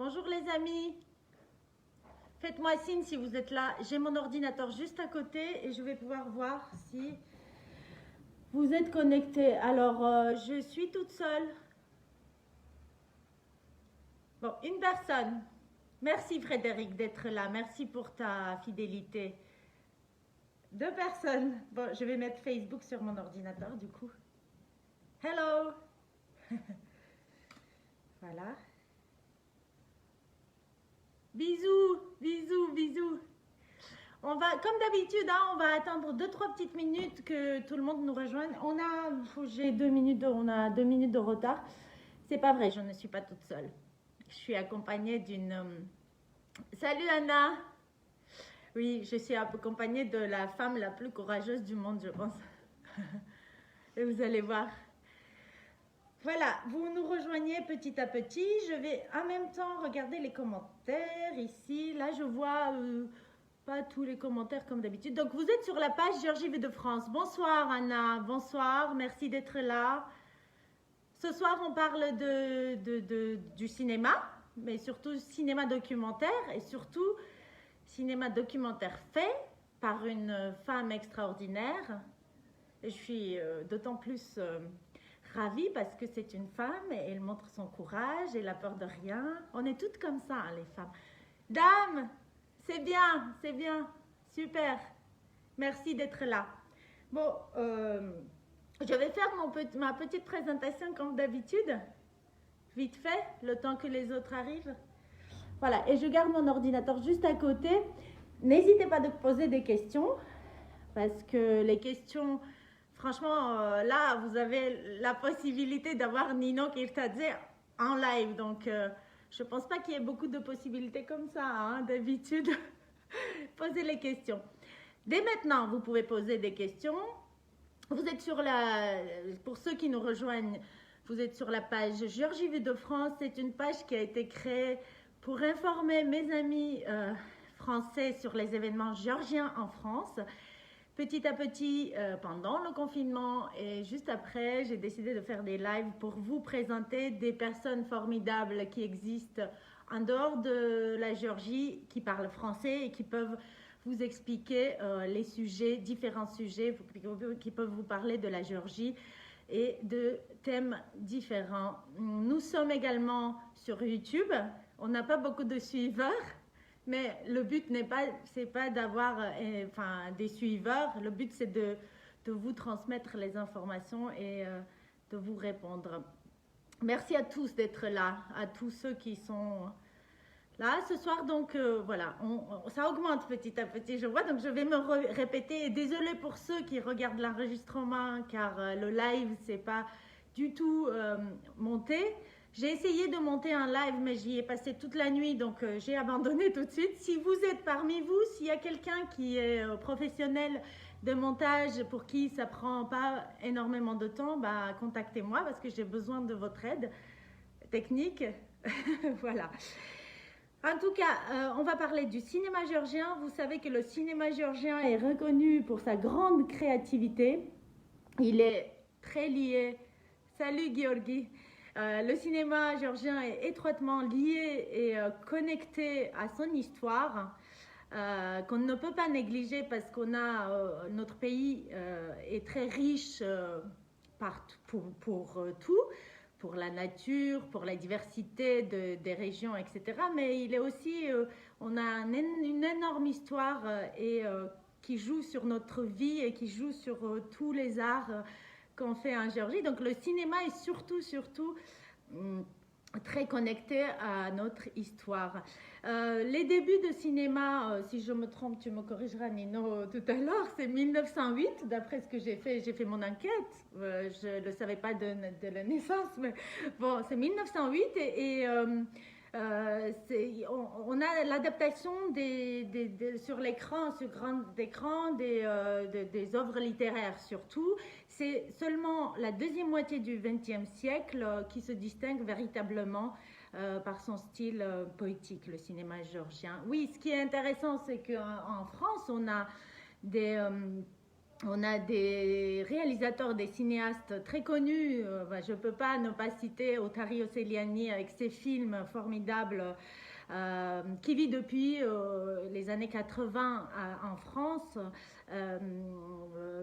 Bonjour les amis. Faites-moi signe si vous êtes là. J'ai mon ordinateur juste à côté et je vais pouvoir voir si vous êtes connectés. Alors, je suis toute seule. Bon, une personne. Merci Frédéric d'être là. Merci pour ta fidélité. Deux personnes. Bon, je vais mettre Facebook sur mon ordinateur du coup. Hello. Voilà. Bisous, bisous, bisous. On va, comme d'habitude, hein, on va attendre 2-3 petites minutes que tout le monde nous rejoigne. J'ai 2 minutes, on a 2 minutes de retard. C'est pas vrai, je ne suis pas toute seule. Je suis accompagnée d'une. Salut Anna. Oui, je suis accompagnée de la femme la plus courageuse du monde, je pense. Et vous allez voir. Voilà, vous nous rejoignez petit à petit. Je vais en même temps regarder les commentaires ici. Là, je vois pas tous les commentaires comme d'habitude. Donc, vous êtes sur la page Georgie V de France. Bonsoir Anna, bonsoir, merci d'être là. Ce soir, on parle du cinéma, mais surtout cinéma documentaire et surtout cinéma documentaire fait par une femme extraordinaire. Et je suis d'autant plus ravie parce que c'est une femme et elle montre son courage et la peur de rien. On est toutes comme ça, hein, les femmes. Dame, c'est bien, super. Merci d'être là. Bon, je vais faire ma petite présentation comme d'habitude, vite fait, le temps que les autres arrivent. Voilà, et je garde mon ordinateur juste à côté. N'hésitez pas de poser des questions, parce que les questions, franchement, là, vous avez la possibilité d'avoir Nino Kirtadze en live. Donc, je ne pense pas qu'il y ait beaucoup de possibilités comme ça, hein, d'habitude. Posez les questions. Dès maintenant, vous pouvez poser des questions. Vous êtes sur pour ceux qui nous rejoignent, vous êtes sur la page Georgie V de France. C'est une page qui a été créée pour informer mes amis français sur les événements géorgiens en France. Petit à petit, pendant le confinement et juste après, j'ai décidé de faire des lives pour vous présenter des personnes formidables qui existent en dehors de la Géorgie, qui parlent français et qui peuvent vous expliquer les sujets, différents sujets, qui peuvent vous parler de la Géorgie et de thèmes différents. Nous sommes également sur YouTube. On n'a pas beaucoup de suiveurs. Mais le but c'est pas d'avoir des suiveurs. Le but, c'est de vous transmettre les informations et de vous répondre. Merci à tous d'être là, à tous ceux qui sont là ce soir. Donc, voilà, ça augmente petit à petit, je vois. Donc, je vais me répéter. Et désolée pour ceux qui regardent l'enregistrement, car le live, c'est pas du tout monté. J'ai essayé de monter un live, mais j'y ai passé toute la nuit, donc j'ai abandonné tout de suite. Si vous êtes parmi vous, s'il y a quelqu'un qui est professionnel de montage pour qui ça prend pas énormément de temps, bah, contactez-moi parce que j'ai besoin de votre aide technique. Voilà. En tout cas, on va parler du cinéma géorgien. Vous savez que le cinéma géorgien est reconnu pour sa grande créativité. Il est très lié. Salut Georgi. Le cinéma géorgien est étroitement lié et connecté à son histoire, qu'on ne peut pas négliger parce qu'on a notre pays est très riche pour tout, pour la nature, pour la diversité des régions, etc. Mais il est aussi, on a une énorme histoire qui joue sur notre vie et qui joue sur tous les arts qu'on fait en Géorgie. Donc le cinéma est surtout très connecté à notre histoire. Les débuts de cinéma, si je me trompe, tu me corrigeras Nino tout à l'heure, c'est 1908, d'après ce que j'ai fait mon enquête. Je ne le savais pas de la naissance, mais bon, c'est 1908 on a l'adaptation sur l'écran, sur grand écran, des œuvres littéraires surtout. C'est seulement la deuxième moitié du XXe siècle qui se distingue véritablement par son style poétique, le cinéma géorgien. Oui, ce qui est intéressant, c'est qu'en France, on a On a des réalisateurs, des cinéastes très connus. Je ne peux pas ne pas citer Ottari Osseliani avec ses films formidables qui vit depuis les années 80 en France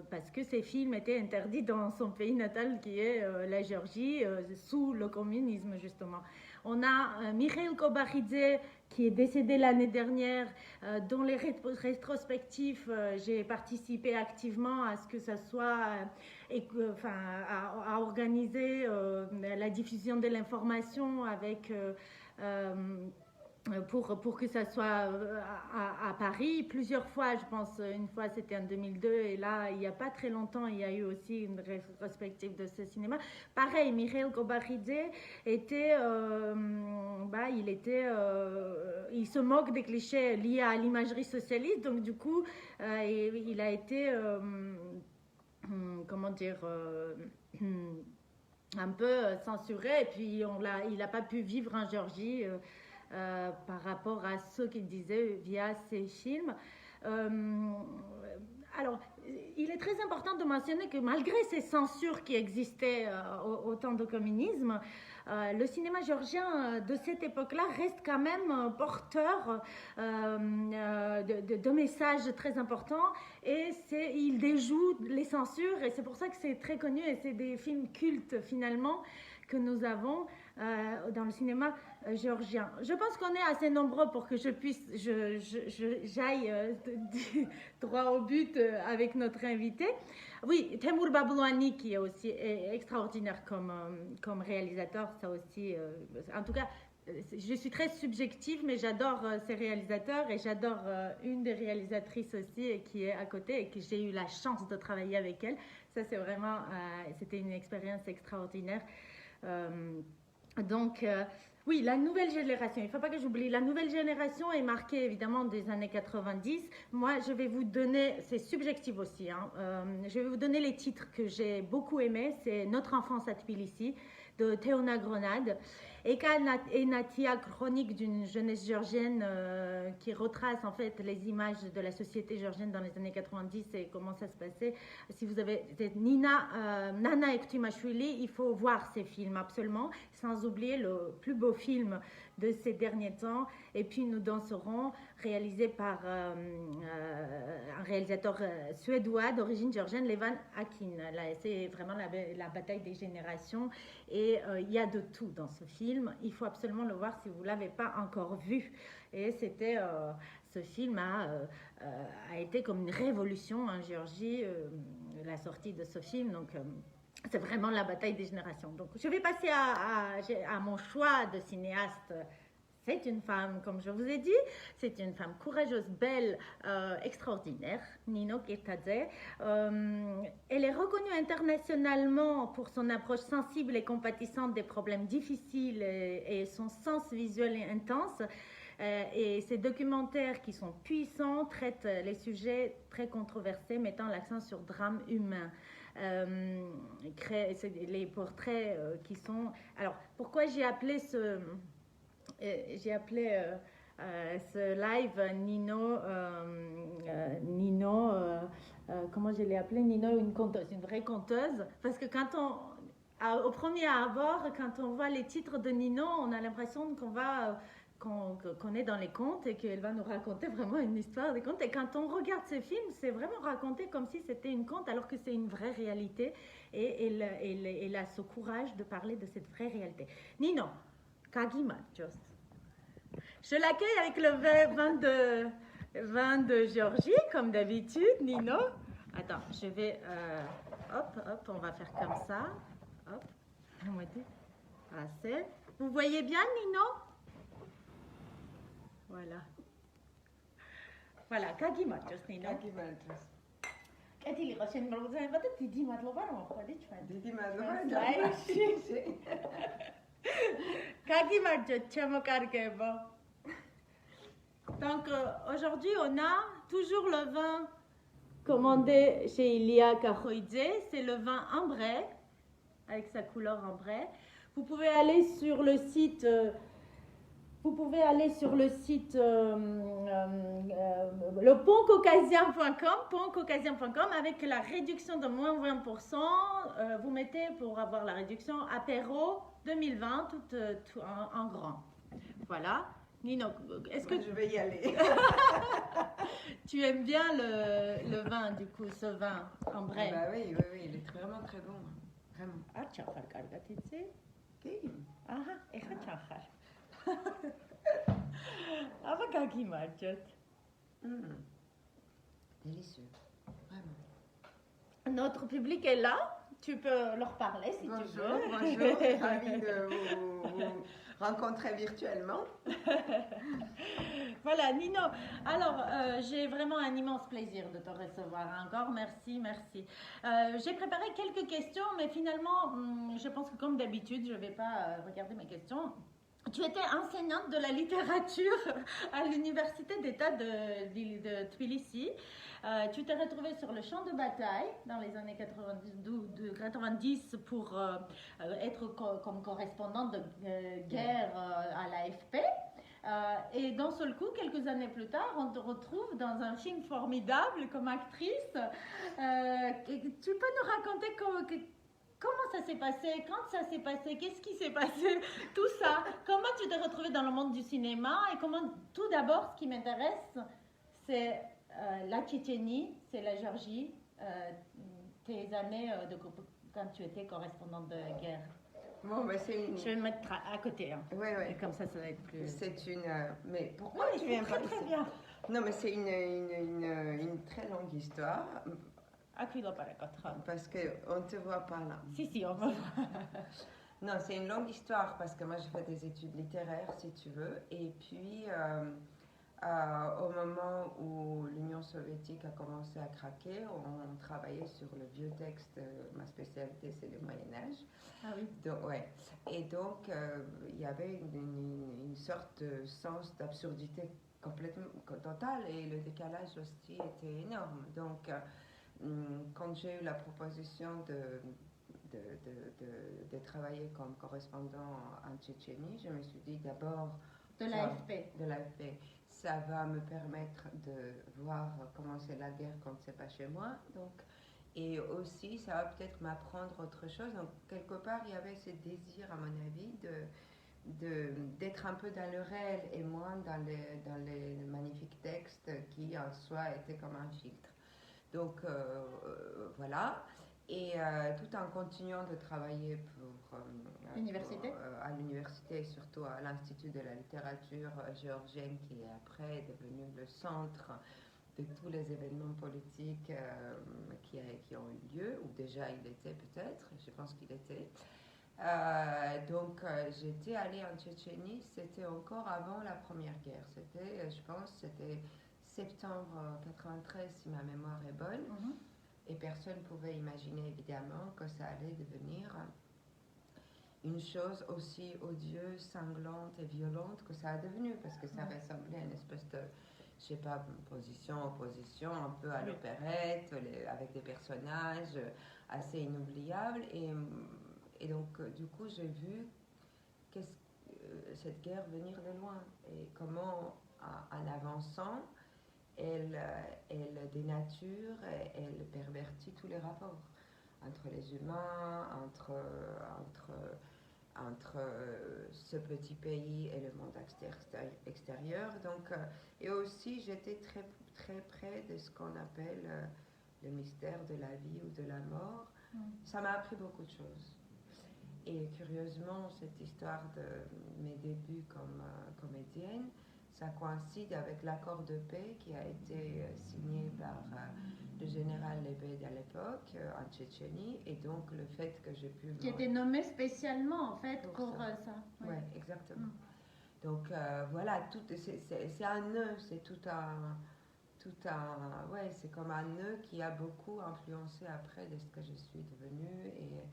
parce que ces films étaient interdits dans son pays natal qui est la Géorgie sous le communisme justement. On a Mikhail Kobaridze qui est décédé l'année dernière, dont les rétrospectifs, j'ai participé activement à ce que ça soit, à organiser la diffusion de l'information avec pour que ça soit à Paris plusieurs fois, je pense. Une fois c'était en 2002 et là il n'y a pas très longtemps il y a eu aussi une rétrospective de ce cinéma. Pareil, Mikhail Kobaridze était il se moque des clichés liés à l'imagerie socialiste, donc du coup il a été comment dire un peu censuré et puis il n'a pas pu vivre en Géorgie par rapport à ce qu'il disait via ses films. Alors, il est très important de mentionner que malgré ces censures qui existaient au temps du communisme, le cinéma géorgien de cette époque-là reste quand même porteur de messages très importants et il déjoue les censures et c'est pour ça que c'est très connu et c'est des films cultes finalement que nous avons dans le cinéma géorgien. Je pense qu'on est assez nombreux pour que j'aille droit au but avec notre invité. Oui, Temur Bablouani qui est aussi extraordinaire comme réalisateur, ça aussi. En tout cas, je suis très subjective, mais j'adore ces réalisateurs et j'adore une des réalisatrices aussi qui est à côté et que j'ai eu la chance de travailler avec elle. Ça, c'est vraiment, c'était une expérience extraordinaire. Oui, la nouvelle génération, il ne faut pas que j'oublie, la nouvelle génération est marquée évidemment des années 90. Moi, je vais vous donner, c'est subjectif aussi, hein, je vais vous donner les titres que j'ai beaucoup aimés. C'est Notre enfance à Tbilissi de Théona Grenade, Eka et Natia, chronique d'une jeunesse géorgienne qui retrace en fait les images de la société géorgienne dans les années 90 et comment ça se passait. Si vous avez Nana Ektumashvili, il faut voir ces films absolument, sans oublier le plus beau film de ces derniers temps. Et puis Nous danserons, réalisé par un réalisateur suédois d'origine géorgienne, Levan Akin. Là, c'est vraiment la bataille des générations et il y a de tout dans ce film. Il faut absolument le voir si vous ne l'avez pas encore vu. Et ce film a été comme une révolution en Géorgie, la sortie de ce film. Donc, c'est vraiment la bataille des générations. Donc, je vais passer à mon choix de cinéaste. C'est une femme, comme je vous ai dit, c'est une femme courageuse, belle, extraordinaire, Nino Kirtadze. Elle est reconnue internationalement pour son approche sensible et compatissante des problèmes difficiles et son sens visuel et intense. Et ces documentaires qui sont puissants traitent les sujets très controversés, mettant l'accent sur drame humain. Les portraits qui sont... Alors, pourquoi j'ai appelé ce live Nino, comment je l'ai appelé, Nino, une conteuse, une vraie conteuse, parce que au premier abord, quand on voit les titres de Nino, on a l'impression qu'on est dans les contes et qu'elle va nous raconter vraiment une histoire des contes. Et quand on regarde ce film, c'est vraiment raconté comme si c'était une conte, alors que c'est une vraie réalité. Et elle a ce courage de parler de cette vraie réalité. Nino, Kagima, just. Je l'accueille avec le vin de Géorgie, comme d'habitude, Nino. Attends, je vais... hop, on va faire comme ça. Hop, assez. Vous voyez bien, Nino? Voilà, Kagimachos, Nino. Kagimachos. Qu'est-il y a une Didi Matlovan, Didi Matlovan. Kagimachos, Chamokarkebo. Donc, aujourd'hui, on a toujours le vin commandé chez Ilia Kahoidze. C'est le vin ambré, avec sa couleur ambrée. Vous pouvez aller sur le site vous pouvez aller sur le site lepontcaucasien.com avec la réduction de moins 20%. Vous mettez pour avoir la réduction apéro 2020 tout en grand. Voilà. Nino, est-ce que je vais y aller? Tu aimes bien le vin, du coup, ce vin en vrai? Bah oui, il est vraiment très bon. Vraiment. Ah, tu as fait le sais? Ok. Ah, et tu as fait. Ah, bah, qui m'a dit. Délicieux. Vraiment. Notre public est là. Tu peux leur parler si tu veux. Bonjour, ravi de vous rencontrer virtuellement. Voilà, Nino. Alors, j'ai vraiment un immense plaisir de te recevoir encore. Merci. J'ai préparé quelques questions, mais finalement, je pense que comme d'habitude, je ne vais pas regarder mes questions. Tu étais enseignante de la littérature à l'université d'État de Tbilissi. Tu t'es retrouvée sur le champ de bataille dans les années 90 pour être comme correspondante de guerre à l'AFP. Et d'un seul coup, quelques années plus tard, on te retrouve dans un film formidable comme actrice. Tu peux nous raconter comment ça s'est passé, quand ça s'est passé, qu'est-ce qui s'est passé, tout ça. Comment tu t'es retrouvée dans le monde du cinéma et comment, tout d'abord, ce qui m'intéresse, c'est la Tchétchénie, c'est la Géorgie, tes années quand tu étais correspondante de guerre. Bon, ben c'est une... Je vais me mettre à côté. Hein. Oui. Comme ça va être plus... C'est une... Mais pourquoi tu viens pas très bien. Non, mais c'est une très longue histoire. Parce qu'on ne te voit pas là. Si, on va. Non, c'est une longue histoire parce que moi, j'ai fait des études littéraires, si tu veux. Et puis, au moment où l'Union soviétique a commencé à craquer, on travaillait sur le vieux texte. Ma spécialité, c'est le Moyen-Âge. Ah oui. Donc, ouais. Et donc, il y avait une sorte de sens d'absurdité complètement totale et le décalage aussi était énorme. Donc, quand j'ai eu la proposition de travailler comme correspondant en Tchétchénie, je me suis dit d'abord... De l'AFP. Ça va me permettre de voir comment c'est la guerre quand c'est pas chez moi. Donc, et aussi, ça va peut-être m'apprendre autre chose. Donc, quelque part, il y avait ce désir, à mon avis, d'être un peu dans le réel et moins dans les magnifiques textes qui, en soi, étaient comme un filtre. Donc, voilà. Et tout en continuant de travailler à l'université et surtout à l'Institut de la littérature géorgienne qui est après devenu le centre de tous les événements politiques qui ont eu lieu, ou déjà il était peut-être, je pense qu'il était. Donc j'étais allée en Tchétchénie, c'était encore avant la Première Guerre, je pense, c'était septembre 93 si ma mémoire est bonne, et personne ne pouvait imaginer évidemment que ça allait devenir une chose aussi odieuse, sanglante et violente que ça a devenu, parce que ça ressemblait à une espèce de, je sais pas, opposition, un peu à l'opérette, avec des personnages assez inoubliables. Et donc, du coup, j'ai vu cette guerre venir de loin et comment, en avançant, elle dénature, elle pervertit tous les rapports entre les humains, entre ce petit pays et le monde extérieur. Donc, et aussi, j'étais très, très près de ce qu'on appelle le mystère de la vie ou de la mort. Ça m'a appris beaucoup de choses. Et curieusement, cette histoire de mes débuts comme comédienne, ça coïncide avec l'accord de paix qui a été signé par le général Lebed à l'époque en Tchétchénie, et donc le fait que j'ai pu... Qui était nommé spécialement en fait pour ça. Oui, exactement. Donc voilà, c'est un nœud, c'est c'est comme un nœud qui a beaucoup influencé après de ce que je suis devenue, et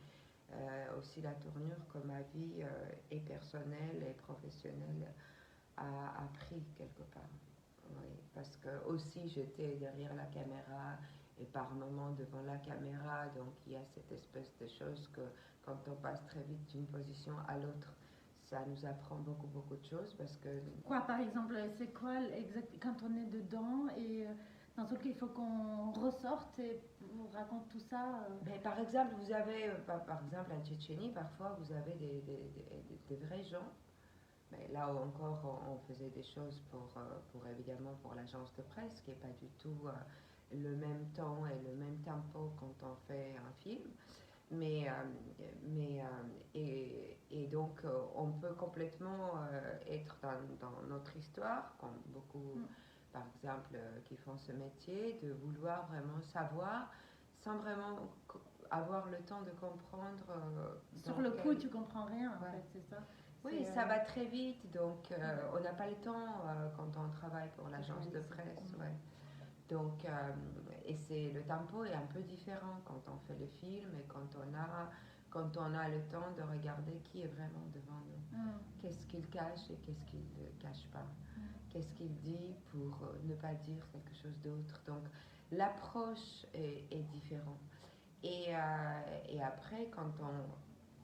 aussi la tournure que ma vie et personnelle et professionnelle a pris quelque part. Oui, parce que aussi j'étais derrière la caméra et par moments devant la caméra, donc il y a cette espèce de chose que quand on passe très vite d'une position à l'autre, ça nous apprend beaucoup, beaucoup de choses parce que... Quoi, par exemple, c'est quoi quand on est dedans et d'un seul coup, il faut qu'on ressorte et on raconte tout ça Mais par exemple, vous avez, par exemple, en Tchétchénie, parfois, vous avez des vrais gens. Mais là encore, on faisait des choses évidemment, pour l'agence de presse, qui n'est pas du tout le même temps et le même tempo quand on fait un film. Mais, et donc, on peut complètement être dans notre histoire, comme beaucoup, par exemple, qui font ce métier, de vouloir vraiment savoir, sans vraiment avoir le temps de comprendre. Sur le coup, tu comprends rien, en fait, c'est ça. Oui, ça va très vite, donc on n'a pas le temps quand on travaille pour l'agence de presse. Ouais. Donc, et le tempo est un peu différent quand on fait le film et quand on a le temps de regarder qui est vraiment devant nous. Qu'est-ce qu'il cache et qu'est-ce qu'il ne cache pas. Qu'est-ce qu'il dit pour ne pas dire quelque chose d'autre. Donc, l'approche est différente. Et après,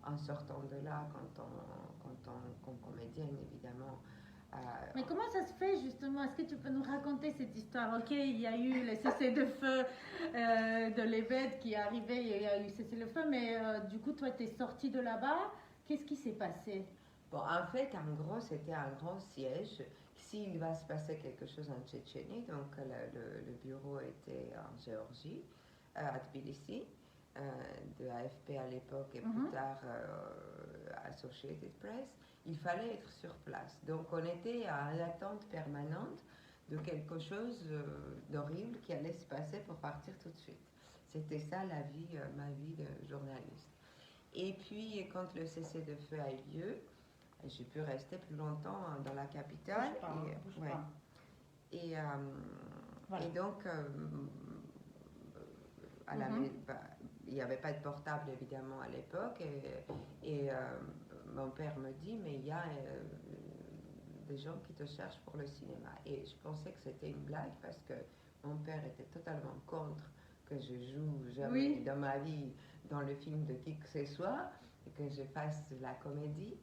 en sortant de là, comme comédienne, évidemment. Mais comment ça se fait justement? Est-ce que tu peux nous raconter cette histoire? Ok, il y a eu le cessez-le-feu de l'Ebed qui est arrivé, il y a eu cessez-le-feu, mais du coup, toi, tu es sortie de là-bas. Qu'est-ce qui s'est passé? Bon, en fait, en gros, c'était un grand siège. S'il va se passer quelque chose en Tchétchénie, donc le bureau était en Géorgie, à Tbilissi. De AFP à l'époque et plus tard Associated Press, il fallait être sur place. Donc on était à l'attente permanente de quelque chose d'horrible qui allait se passer pour partir tout de suite. C'était ça ma vie de journaliste. Et puis quand le cessez-le-feu a eu lieu, j'ai pu rester plus longtemps dans la capitale. Et donc à la il n'y avait pas de portable évidemment à l'époque et mon père me dit mais il y a des gens qui te cherchent pour le cinéma et je pensais que c'était une blague parce que mon père était totalement contre que je joue jamais dans ma vie dans le film de qui que ce soit et que je fasse de la comédie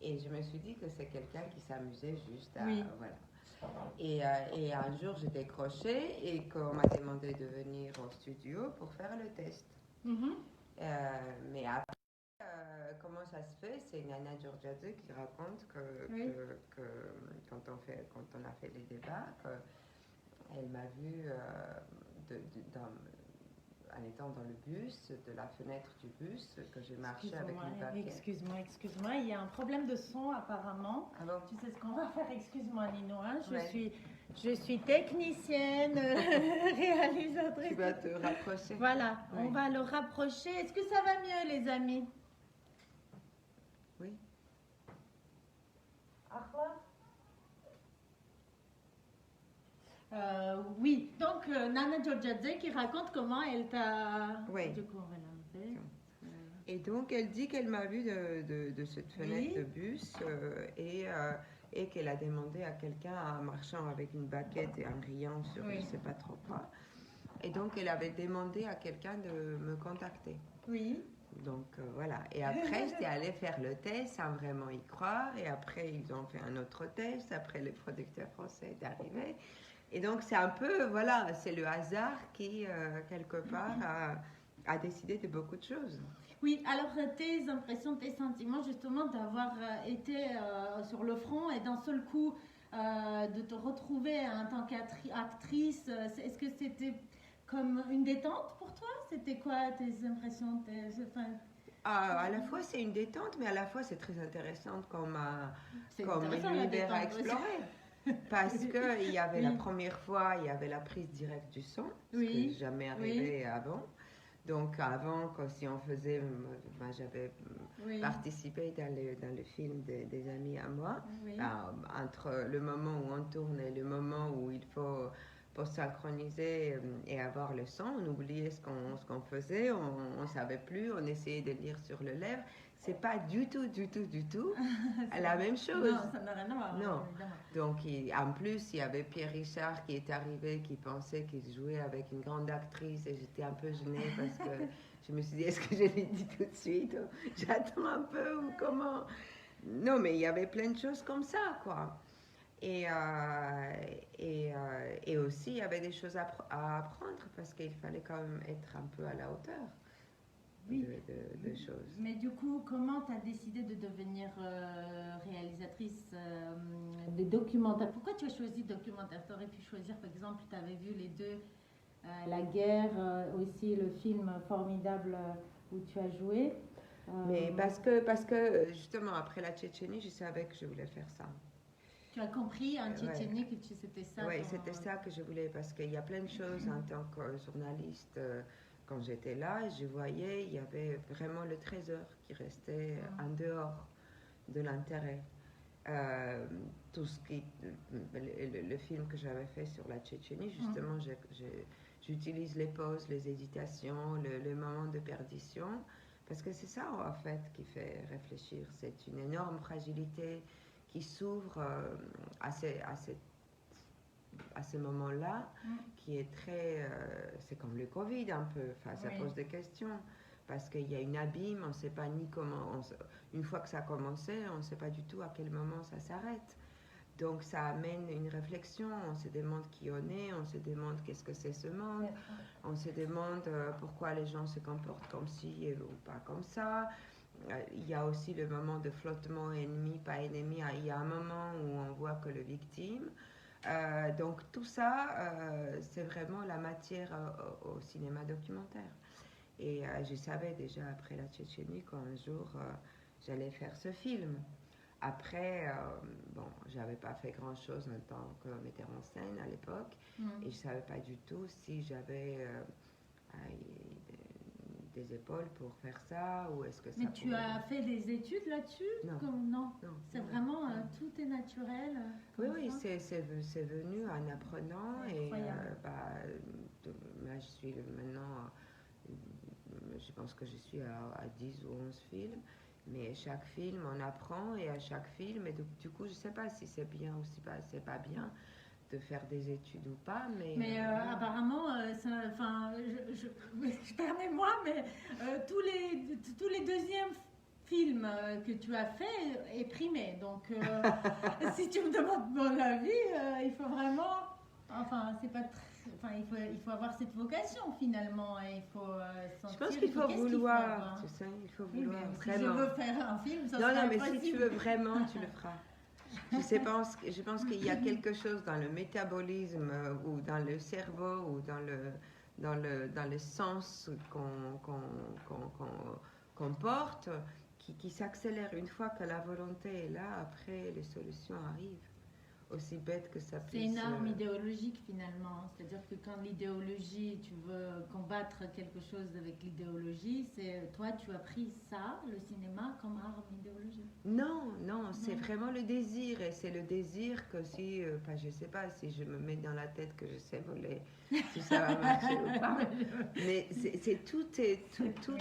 et je me suis dit que c'est quelqu'un qui s'amusait juste à voilà. Et un jour, j'ai décroché et qu'on m'a demandé de venir au studio pour faire le test. Mais après, comment ça se fait? C'est Nana Georgiadze qui raconte que quand on a fait les débats, qu'elle m'a vue en étant dans le bus, de la fenêtre du bus, que j'ai marché avec une baguette. Excuse-moi, il y a un problème de son apparemment. Ah bon? Tu sais ce qu'on va faire? Excuse-moi Nino, hein? Je suis technicienne, réalisatrice. Tu vas te rapprocher. Voilà, on va le rapprocher. Est-ce que ça va mieux les amis? Oui. Oui, donc Nana Georgiadze qui raconte comment elle t'a... Du coup, on va l'enlever. Et donc, elle dit qu'elle m'a vue de cette fenêtre de bus et qu'elle a demandé à quelqu'un en marchant avec une baguette et en riant sur je ne sais pas trop quoi. Et donc, elle avait demandé à quelqu'un de me contacter. Oui. Donc, voilà. Et après, j'étais allée faire le test sans vraiment y croire. Et après, ils ont fait un autre test. Après, le producteur français est arrivé. Et donc, c'est un peu, voilà, c'est le hasard qui, quelque part, a décidé de beaucoup de choses. Oui, alors tes impressions, tes sentiments, justement, d'avoir été sur le front et d'un seul coup, de te retrouver en tant qu'actrice, est-ce que c'était comme une détente pour toi? C'était quoi tes impressions à la fois, c'est une détente, mais à la fois, c'est très intéressant comme univers à explorer. Parce qu'il y avait la première fois, il y avait la prise directe du son, ce qui n'est jamais arrivé avant. Donc avant, si on faisait, moi j'avais participé dans le film des amis à moi, entre le moment où on tourne et le moment où il faut pour synchroniser et avoir le son, on oubliait ce qu'on faisait, on ne savait plus, on essayait de lire sur le lèvre. C'est pas du tout la même chose. Non, ça n'a rien à voir. Non. Donc, en plus, il y avait Pierre Richard qui est arrivé, qui pensait qu'il jouait avec une grande actrice et j'étais un peu gênée parce que je me suis dit, est-ce que je l'ai dit tout de suite? J'attends un peu ou comment? Non, mais il y avait plein de choses comme ça, quoi. Et aussi, il y avait des choses à apprendre parce qu'il fallait quand même être un peu à la hauteur Oui. de choses. Mais du coup, comment tu as décidé de devenir réalisatrice des documentaires? Pourquoi tu as choisi documentaire? Tu aurais pu choisir, par exemple, tu avais vu les deux, La guerre, aussi le film formidable où tu as joué. Mais parce que justement, après la Tchétchénie, je savais que je voulais faire ça. Tu as compris en Tchétchénie que c'était ça? Oui, c'était ça que je voulais parce qu'il y a plein de choses en tant que journaliste. Quand j'étais là, je voyais, il y avait vraiment le trésor qui restait en dehors de l'intérêt. Tout ce qui, le film que j'avais fait sur la Tchétchénie, justement, j'utilise les pauses, les hésitations, le moment de perdition, parce que c'est ça en fait qui fait réfléchir. C'est une énorme fragilité qui s'ouvre à ces moments-là, qui est très... c'est comme le Covid un peu, enfin, ça pose des questions, parce qu'il y a une abîme, on ne sait pas ni comment... une fois que ça a commencé, on ne sait pas du tout à quel moment ça s'arrête. Donc ça amène une réflexion, on se demande qui on est, on se demande qu'est-ce que c'est ce monde, on se demande pourquoi les gens se comportent comme ci ou pas comme ça. Il y a aussi le moment de flottement ennemi, pas ennemi, il y a un moment où on voit que le victime. Donc tout ça, c'est vraiment la matière au cinéma documentaire. Et je savais déjà après la Tchétchénie qu'un jour j'allais faire ce film. Après, bon, j'avais pas fait grand-chose en tant que metteur en scène à l'époque, et je savais pas du tout si j'avais des épaules pour faire ça, ou est-ce que ça... Mais tu as fait des études là-dessus? Non. C'est vraiment, tout est naturel? Oui, c'est venu en apprenant, et moi je suis maintenant, je pense que je suis à 10 ou 11 films, mais chaque film on apprend, et à chaque film, et du coup je sais pas si c'est bien ou si c'est pas bien de faire des études ou pas, mais apparemment, permets-moi, mais tous les deuxièmes films que tu as fait est primé. Donc, si tu me demandes mon avis, il faut vraiment, c'est pas il faut avoir cette vocation finalement, et il faut sentir. Je pense qu'il faut vouloir, tu sais, il faut vouloir mais vraiment. Si je veux faire un film, ça non, sera mais impossible. si tu veux vraiment, tu le feras. Je pense qu'il y a quelque chose dans le métabolisme ou dans le cerveau ou dans le sens qu'on porte qui s'accélère une fois que la volonté est là. Après, les solutions arrivent. Aussi bête que ça puisse... C'est une arme idéologique finalement. C'est-à-dire que quand l'idéologie, tu veux combattre quelque chose avec l'idéologie, c'est toi tu as pris ça, le cinéma, comme arme idéologique. Non, c'est vraiment le désir. Et c'est le désir que si, je sais pas, si je me mets dans la tête que je sais voler, si ça va marcher ou pas. Mais toutes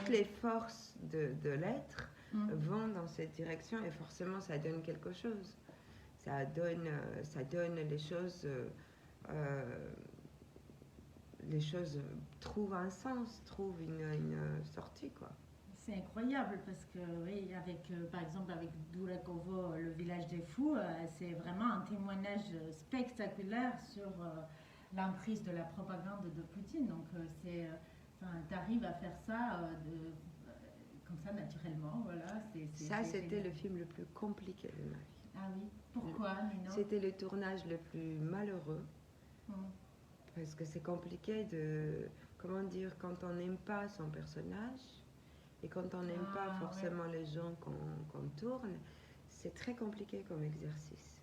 les forces de l'être vont dans cette direction, et forcément ça donne quelque chose. Ça donne les choses trouvent un sens, trouvent une sortie, quoi. C'est incroyable parce que, oui, par exemple, avec Durakovo, le village des fous, c'est vraiment un témoignage spectaculaire sur l'emprise de la propagande de Poutine. Donc, tu arrives à faire ça comme ça naturellement, voilà. C'était le film le plus compliqué de ma vie. Ah oui, pourquoi, Nino? C'était le tournage le plus malheureux, parce que c'est compliqué comment dire, quand on n'aime pas son personnage, et quand on n'aime pas forcément les gens qu'on tourne, c'est très compliqué comme exercice.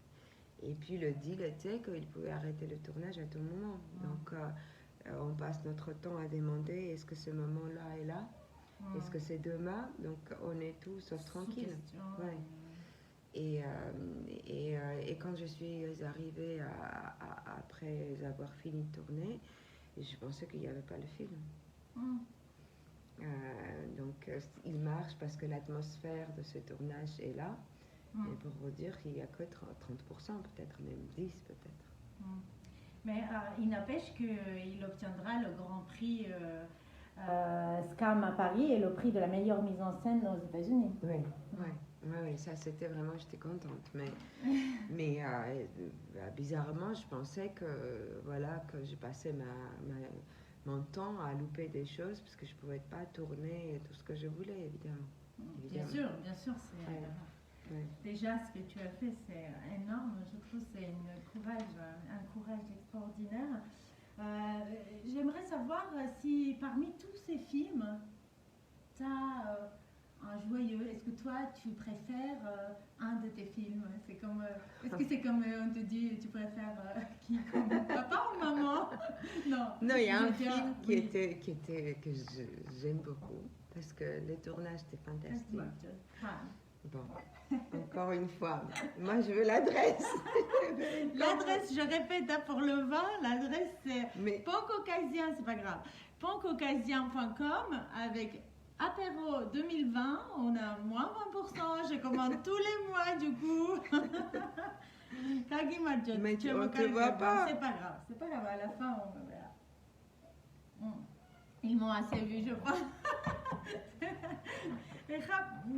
Et puis le deal était qu'il pouvait arrêter le tournage à tout moment. Donc on passe notre temps à demander, est-ce que ce moment-là est là? Est-ce que c'est demain? Donc on est tous sauf tranquille. Ouais. Et quand je suis arrivée après avoir fini de tourner, je pensais qu'il n'y avait pas le film. Donc il marche parce que l'atmosphère de ce tournage est là. Et pour vous dire qu'il n'y a que 30%, peut-être même 10 peut-être. Mais il n'empêche qu'il obtiendra le grand prix SCAM à Paris et le prix de la meilleure mise en scène aux États-Unis. Oui. Oui, ça c'était vraiment, j'étais contente. Mais bizarrement, je pensais que, voilà, que je passais mon temps à louper des choses parce que je ne pouvais pas tourner tout ce que je voulais, évidemment. Bien sûr, c'est Ouais. déjà ce que tu as fait, c'est énorme. Je trouve que c'est un courage extraordinaire. J'aimerais savoir si parmi tous ces films, tu as un joyeux. Est-ce que toi, tu préfères un de tes films? C'est comme, est-ce que c'est comme on te dit, tu préfères qui, comme papa ou maman? Non. Non, il y a Je un veux dire, film oui. que j'aime beaucoup parce que le tournage était fantastique. Bon, encore une fois, moi je veux l'adresse. L'adresse, je répète, hein, pour le vin, l'adresse c'est Mais pancaucasien, c'est pas grave. pancaucasien.com avec apéro 2020, on a moins 20%, je commande tous les mois du coup. Kagi Madjot, Mais tu es on mon te voit calme, pas. c'est pas grave, à la fin on verra. Ils m'ont assez vu, je pense. Et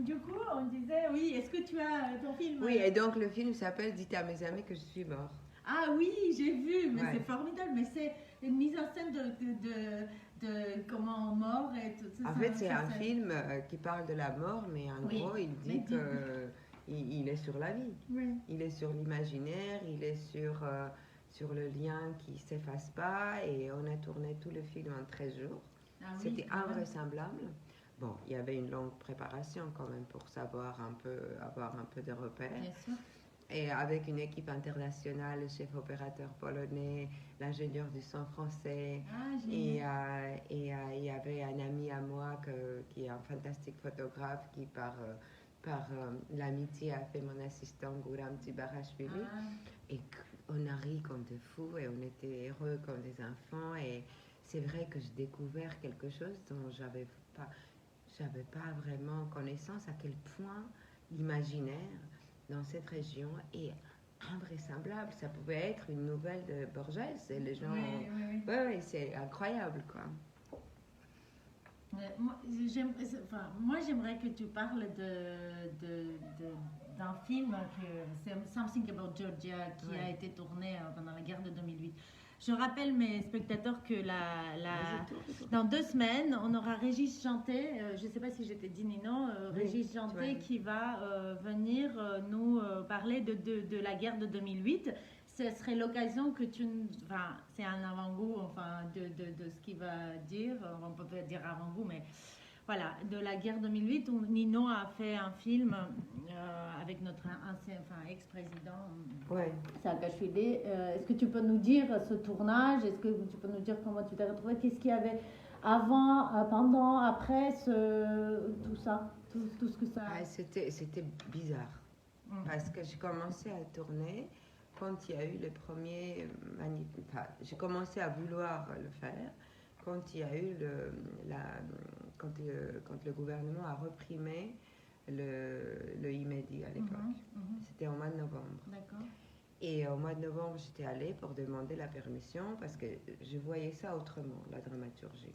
du coup, on disait, oui, est-ce que tu as ton film? Oui, et donc le film s'appelle Dites à mes amis que je suis mort. Ah oui, j'ai vu, mais Ouais. c'est formidable, mais c'est une mise en scène de comment mort et tout ça. En fait, c'est un film qui parle de la mort, mais en Oui, gros, il mais dit qu'il est sur la vie. Oui. Il est sur l'imaginaire, il est sur le lien qui ne s'efface pas. Et on a tourné tout le film en 13 jours. Ah oui, C'était quand même. invraisemblable. Bon, il y avait une longue préparation quand même pour savoir avoir un peu de repères. Bien sûr. Et avec une équipe internationale, le chef opérateur polonais, l'ingénieur du son français. Ah, Et génial. il y avait un ami à moi qui est un fantastique photographe qui, par l'amitié, a fait mon assistant Gouram Tibarashvili. Ah, Et on a ri comme des fous et on était heureux comme des enfants. Et c'est vrai que j'ai découvert quelque chose dont j'avais pas vraiment connaissance, à quel point l'imaginaire dans cette région est invraisemblable. Ça pouvait être une nouvelle de Borges et les gens... oui. Ouais, c'est incroyable, quoi. Moi, j'aimerais que tu parles d'un film, c'est Something About Georgia, qui a été tourné pendant la guerre de 2008. Je rappelle mes spectateurs que dans 2 semaines, on aura Régis Janté, je ne sais pas si je t'ai dit Nino, Régis Janté qui va venir nous parler de la guerre de 2008. Ce serait l'occasion que c'est un avant-goût de ce qu'il va dire, on peut pas dire avant-goût, mais voilà, de la guerre 2008 où Nino a fait un film avec notre ex-président Saakashvili. Est-ce que tu peux nous dire ce tournage? Est-ce que tu peux nous dire comment tu t'es retrouvé? Qu'est-ce qu'il y avait avant, pendant, après tout ça, tout ce que ça... C'était bizarre parce que j'ai commencé à tourner quand il y a eu les premiers j'ai commencé à vouloir le faire quand il y a eu quand le gouvernement a reprimé le IMEDI à l'époque. C'était au mois de novembre. D'accord. Et au mois de novembre, j'étais allée pour demander la permission parce que je voyais ça autrement, la dramaturgie.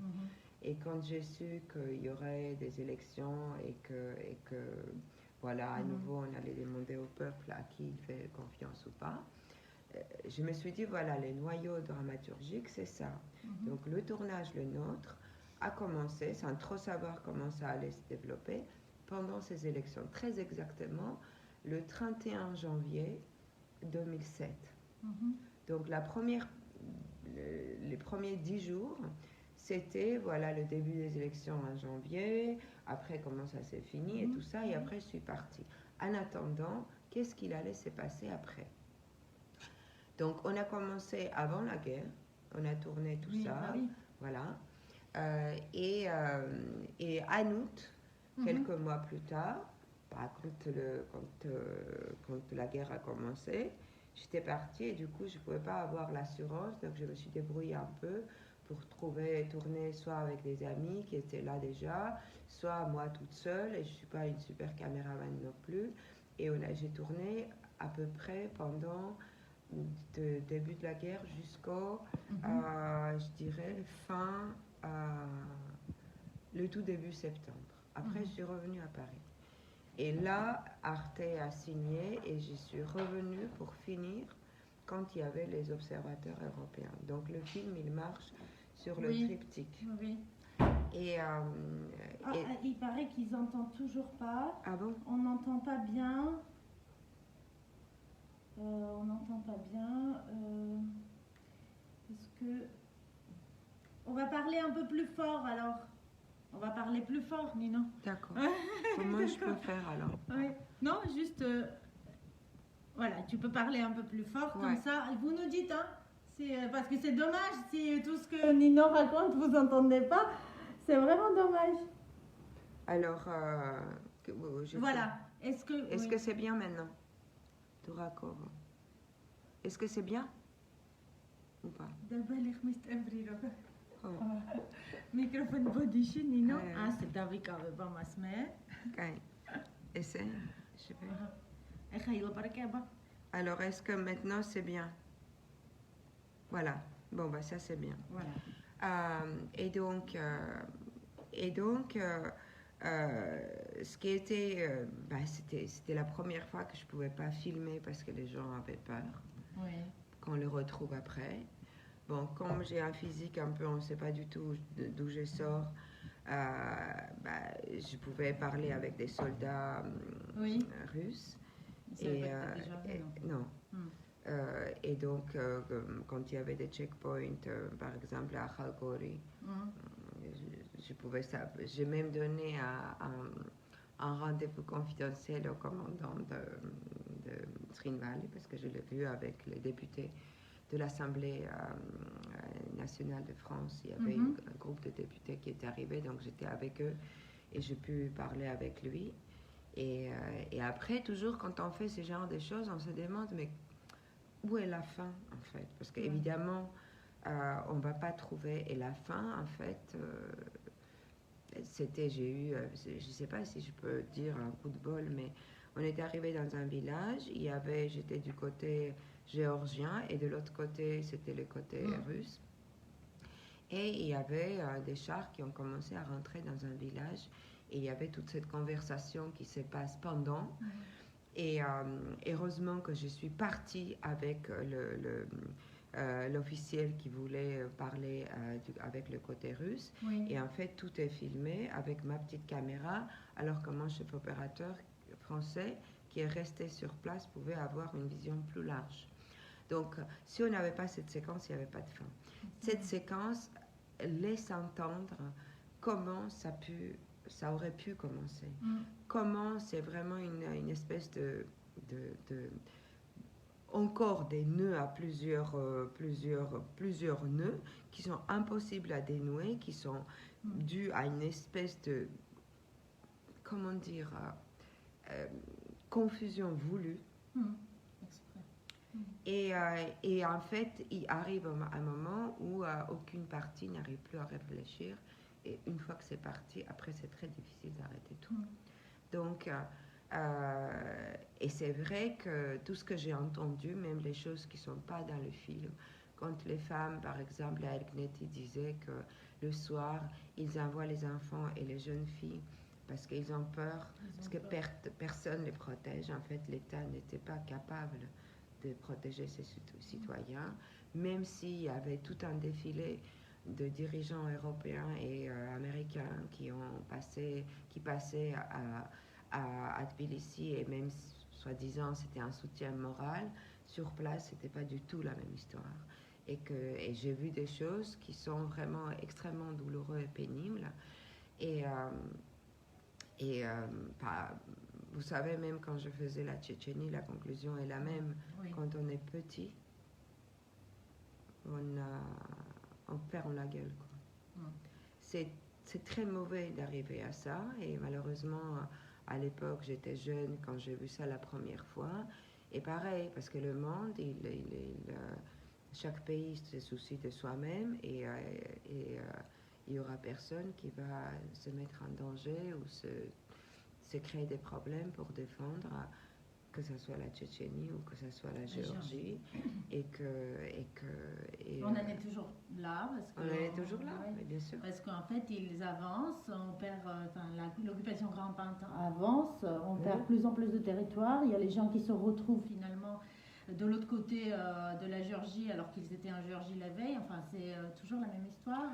Et quand j'ai su qu'il y aurait des élections et que voilà, à nouveau, on allait demander au peuple à qui il fait confiance ou pas, je me suis dit, voilà, les noyaux dramaturgiques, c'est ça. Donc le tournage, le nôtre, a commencé, sans trop savoir comment ça allait se développer, pendant ces élections. Très exactement, le 31 janvier 2007. Donc les premiers 10 jours, c'était voilà, le début des élections en janvier, après comment ça s'est fini et tout ça, et après je suis partie. En attendant, qu'est-ce qu'il allait se passer après? Donc on a commencé avant la guerre, on a tourné tout ça, voilà. Et en août, quelques mois plus tard, quand la guerre a commencé, j'étais partie et du coup je ne pouvais pas avoir l'assurance, donc je me suis débrouillée un peu pour tourner soit avec des amis qui étaient là déjà, soit moi toute seule, et je ne suis pas une super caméraman non plus. Et j'ai tourné à peu près pendant le début de la guerre jusqu'au, je dirais, le tout début septembre. Après, je suis revenue à Paris. Et là, Arte a signé et j'y suis revenue pour finir quand il y avait les observateurs européens. Donc le film, il marche sur le triptyque. Oui. Et, il paraît qu'ils n'entendent toujours pas. Ah bon? On n'entend pas bien. On n'entend pas bien. Est-ce que... On va parler un peu plus fort alors. On va parler plus fort, Nino. D'accord. Comment je peux faire alors? Oui. Non, juste... voilà, tu peux parler un peu plus fort, comme ça. Vous nous dites, hein. Parce que c'est dommage si tout ce que Nino raconte, vous n'entendez pas. C'est vraiment dommage. Alors, voilà. Est-ce que c'est bien maintenant? Tout raccord. Est-ce que c'est bien? Ou pas? Microphone body Nino. Ah, c'est David qui avait pas ma semaine. Essaye. Je vais. Alors, est-ce que maintenant c'est bien? Voilà. Bon, bah ça c'est bien. Voilà. Et donc, ce qui était, c'était la première fois que je pouvais pas filmer parce que les gens avaient peur. Oui. Qu'on le retrouve après. Bon, comme j'ai un physique un peu, on ne sait pas du tout d'où je sors, je pouvais parler avec des soldats russes. Non. Et donc, quand il y avait des checkpoints, par exemple à Khalkhori, je pouvais ça. J'ai même donné un rendez-vous confidentiel au commandant de Srin Valley parce que je l'ai vu avec les députés de l'Assemblée nationale de France. Il y avait un groupe de députés qui était arrivé, donc j'étais avec eux et j'ai pu parler avec lui. Et après, toujours quand on fait ce genre de choses, on se demande mais où est la fin en fait? Parce qu'évidemment, on ne va pas trouver. Et la fin, en fait, j'ai eu, je ne sais pas si je peux dire un coup de bol, mais on est arrivé dans un village, j'étais du côté géorgien et de l'autre côté, c'était le côté russe. Et il y avait des chars qui ont commencé à rentrer dans un village et il y avait toute cette conversation qui se passe pendant. Et heureusement que je suis partie avec l'officiel qui voulait parler avec le côté russe. Et en fait, tout est filmé avec ma petite caméra, alors que mon chef opérateur français, qui est resté sur place, pouvait avoir une vision plus large. Donc, si on n'avait pas cette séquence, il n'y avait pas de fin. Cette séquence laisse entendre comment ça aurait pu commencer. Comment c'est vraiment une espèce de encore des nœuds à plusieurs nœuds qui sont impossibles à dénouer, qui sont dus à une espèce de, comment dire, confusion voulue. Et en fait, il arrive un moment où aucune partie n'arrive plus à réfléchir. Et une fois que c'est parti, après c'est très difficile d'arrêter tout. Donc, et c'est vrai que tout ce que j'ai entendu, même les choses qui ne sont pas dans le film, quand les femmes, par exemple, à Elkneti disaient que le soir, ils envoient les enfants et les jeunes filles parce qu'ils ont peur, parce que personne ne les protège. En fait, l'État n'était pas capable de protéger ses citoyens, même s'il y avait tout un défilé de dirigeants européens et américains qui passaient à Tbilissi, et même soi-disant c'était un soutien moral. Sur place, c'était pas du tout la même histoire. Et j'ai vu des choses qui sont vraiment extrêmement douloureuses et pénibles. Vous savez, même quand je faisais la Tchétchénie, la conclusion est la même. Quand on est petit, on ferme la gueule, quoi. C'est très mauvais d'arriver à ça, et malheureusement, à l'époque, j'étais jeune quand j'ai vu ça la première fois. Et pareil, parce que le monde, chaque pays se soucie de soi-même, et il n'y aura personne qui va se mettre en danger ou se créer des problèmes pour défendre que ce soit la Tchétchénie ou que ce soit la Géorgie. On en est toujours là. On en est toujours là, ouais. oui, bien sûr. Parce qu'en fait, ils avancent, l'occupation rampante avance, on perd de plus en plus de territoire. Il y a les gens qui se retrouvent finalement de l'autre côté de la Géorgie alors qu'ils étaient en Géorgie la veille. Enfin, c'est toujours la même histoire.